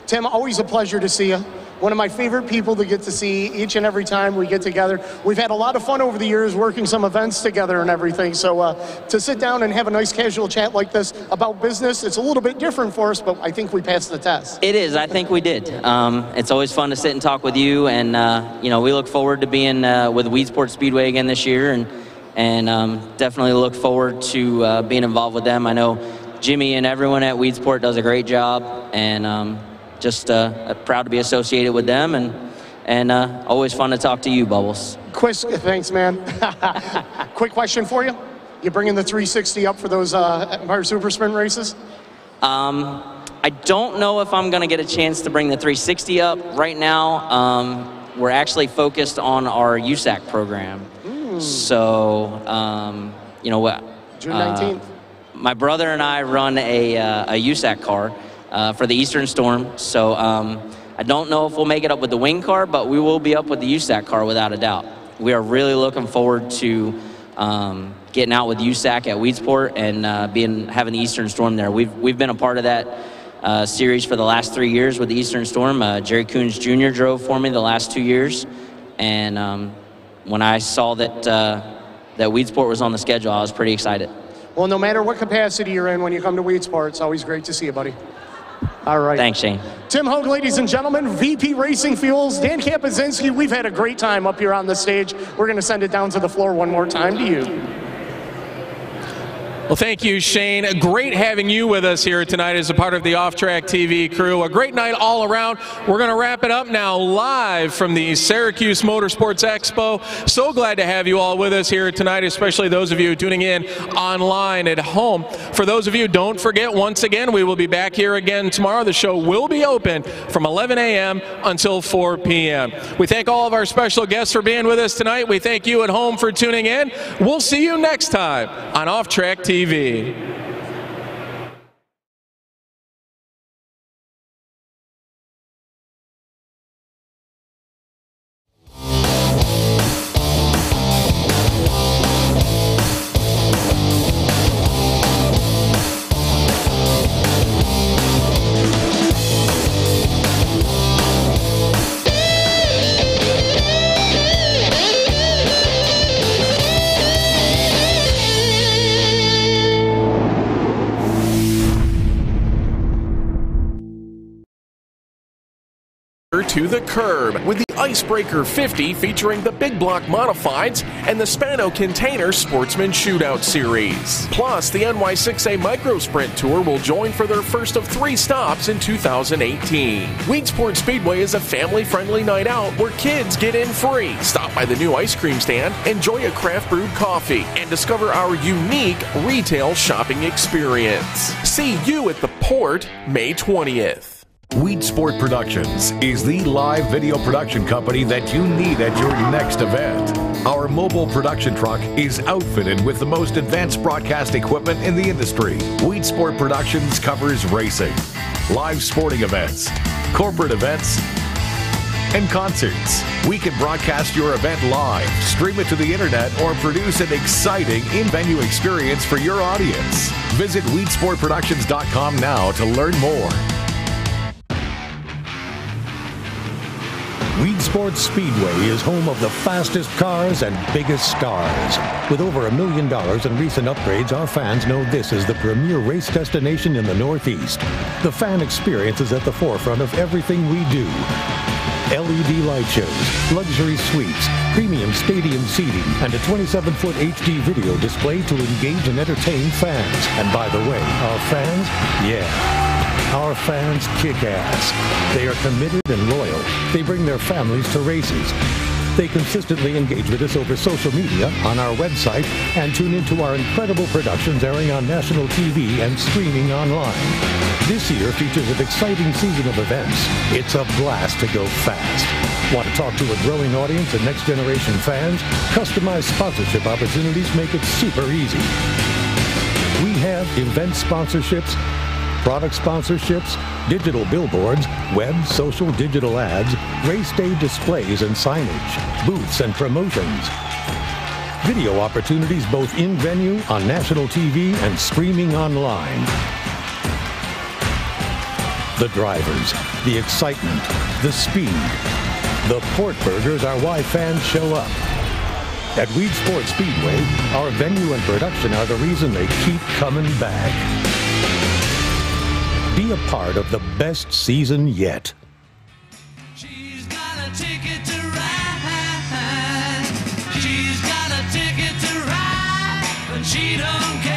Tim, always a pleasure to see you. One of my favorite people to get to see each and every time we get together. We've had a lot of fun over the years working some events together and everything. So to sit down and have a nice casual chat like this about business, it's a little bit different for us, but I think we passed the test. It is. I think we did. It's always fun to sit and talk with you, and we look forward to being with Weed Sports Speedway again this year, and definitely look forward to being involved with them. I know Jimmy and everyone at Weed Sport does a great job, and just proud to be associated with them, and always fun to talk to you, Bubbles. Thanks, man. Quick question for you. You bringing the 360 up for those Empire Super Sprint races? I don't know if I'm going to get a chance to bring the 360 up right now. We're actually focused on our USAC program. So, June 19th. My brother and I run a USAC car for the Eastern Storm. So I don't know if we'll make it up with the wing car, but we will be up with the USAC car without a doubt. We are really looking forward to getting out with USAC at Weedsport and having the Eastern Storm there. We've been a part of that series for the last 3 years with the Eastern Storm. Jerry Coons Jr. drove for me the last 2 years, and when I saw that Weed Sport was on the schedule, I was pretty excited. Well, no matter what capacity you're in when you come to Weed Sport, it's always great to see you, buddy. All right. Thanks, Shane. Tim Hogue, ladies and gentlemen, VP Racing Fuels, Dan Kapazinski. We've had a great time up here on the stage. We're going to send it down to the floor one more time to you. Well, thank you, Shane. Great having you with us here tonight as a part of the Off Track TV crew. A great night all around. We're going to wrap it up now live from the Syracuse Motorsports Expo. So glad to have you all with us here tonight, especially those of you tuning in online at home. For those of you, don't forget, once again, we will be back here again tomorrow. The show will be open from 11 a.m. until 4 p.m. We thank all of our special guests for being with us tonight. We thank you at home for tuning in. We'll see you next time on Off Track TV. to the curb with the Icebreaker 50 featuring the Big Block Modifieds and the Spano Container Sportsman Shootout Series. Plus, the NY6A Micro Sprint Tour will join for their first of 3 stops in 2018. Weedsport Speedway is a family-friendly night out where kids get in free. Stop by the new ice cream stand, enjoy a craft brewed coffee, and discover our unique retail shopping experience. See you at the Port May 20th. Weedsport Productions is the live video production company that you need at your next event. Our mobile production truck is outfitted with the most advanced broadcast equipment in the industry. Weedsport Productions covers racing, live sporting events, corporate events, and concerts. We can broadcast your event live, stream it to the internet, or produce an exciting in-venue experience for your audience. Visit weedsportproductions.com now to learn more. Weedsport Speedway is home of the fastest cars and biggest stars. With over $1 million in recent upgrades, our fans know this is the premier race destination in the Northeast. The fan experience is at the forefront of everything we do. LED light shows, luxury suites, premium stadium seating, and a 27-foot HD video display to engage and entertain fans. And by the way, our fans, our fans kick ass. They are committed and loyal. They bring their families to races. They consistently engage with us over social media, on our website, and tune into our incredible productions airing on national TV and streaming online. This year features an exciting season of events. It's a blast to go fast. Want to talk to a growing audience and next-generation fans? Customized sponsorship opportunities make it super easy. We have event sponsorships, product sponsorships, digital billboards, web, social, digital ads, race day displays and signage, booths and promotions. Video opportunities both in-venue, on national TV, and streaming online. The drivers, the excitement, the speed. The Port Burgers are why fans show up. At Weedsport Speedway, our venue and production are the reason they keep coming back. Be a part of the best season yet. She's got a ticket to ride. She's got a ticket to ride, but she don't care.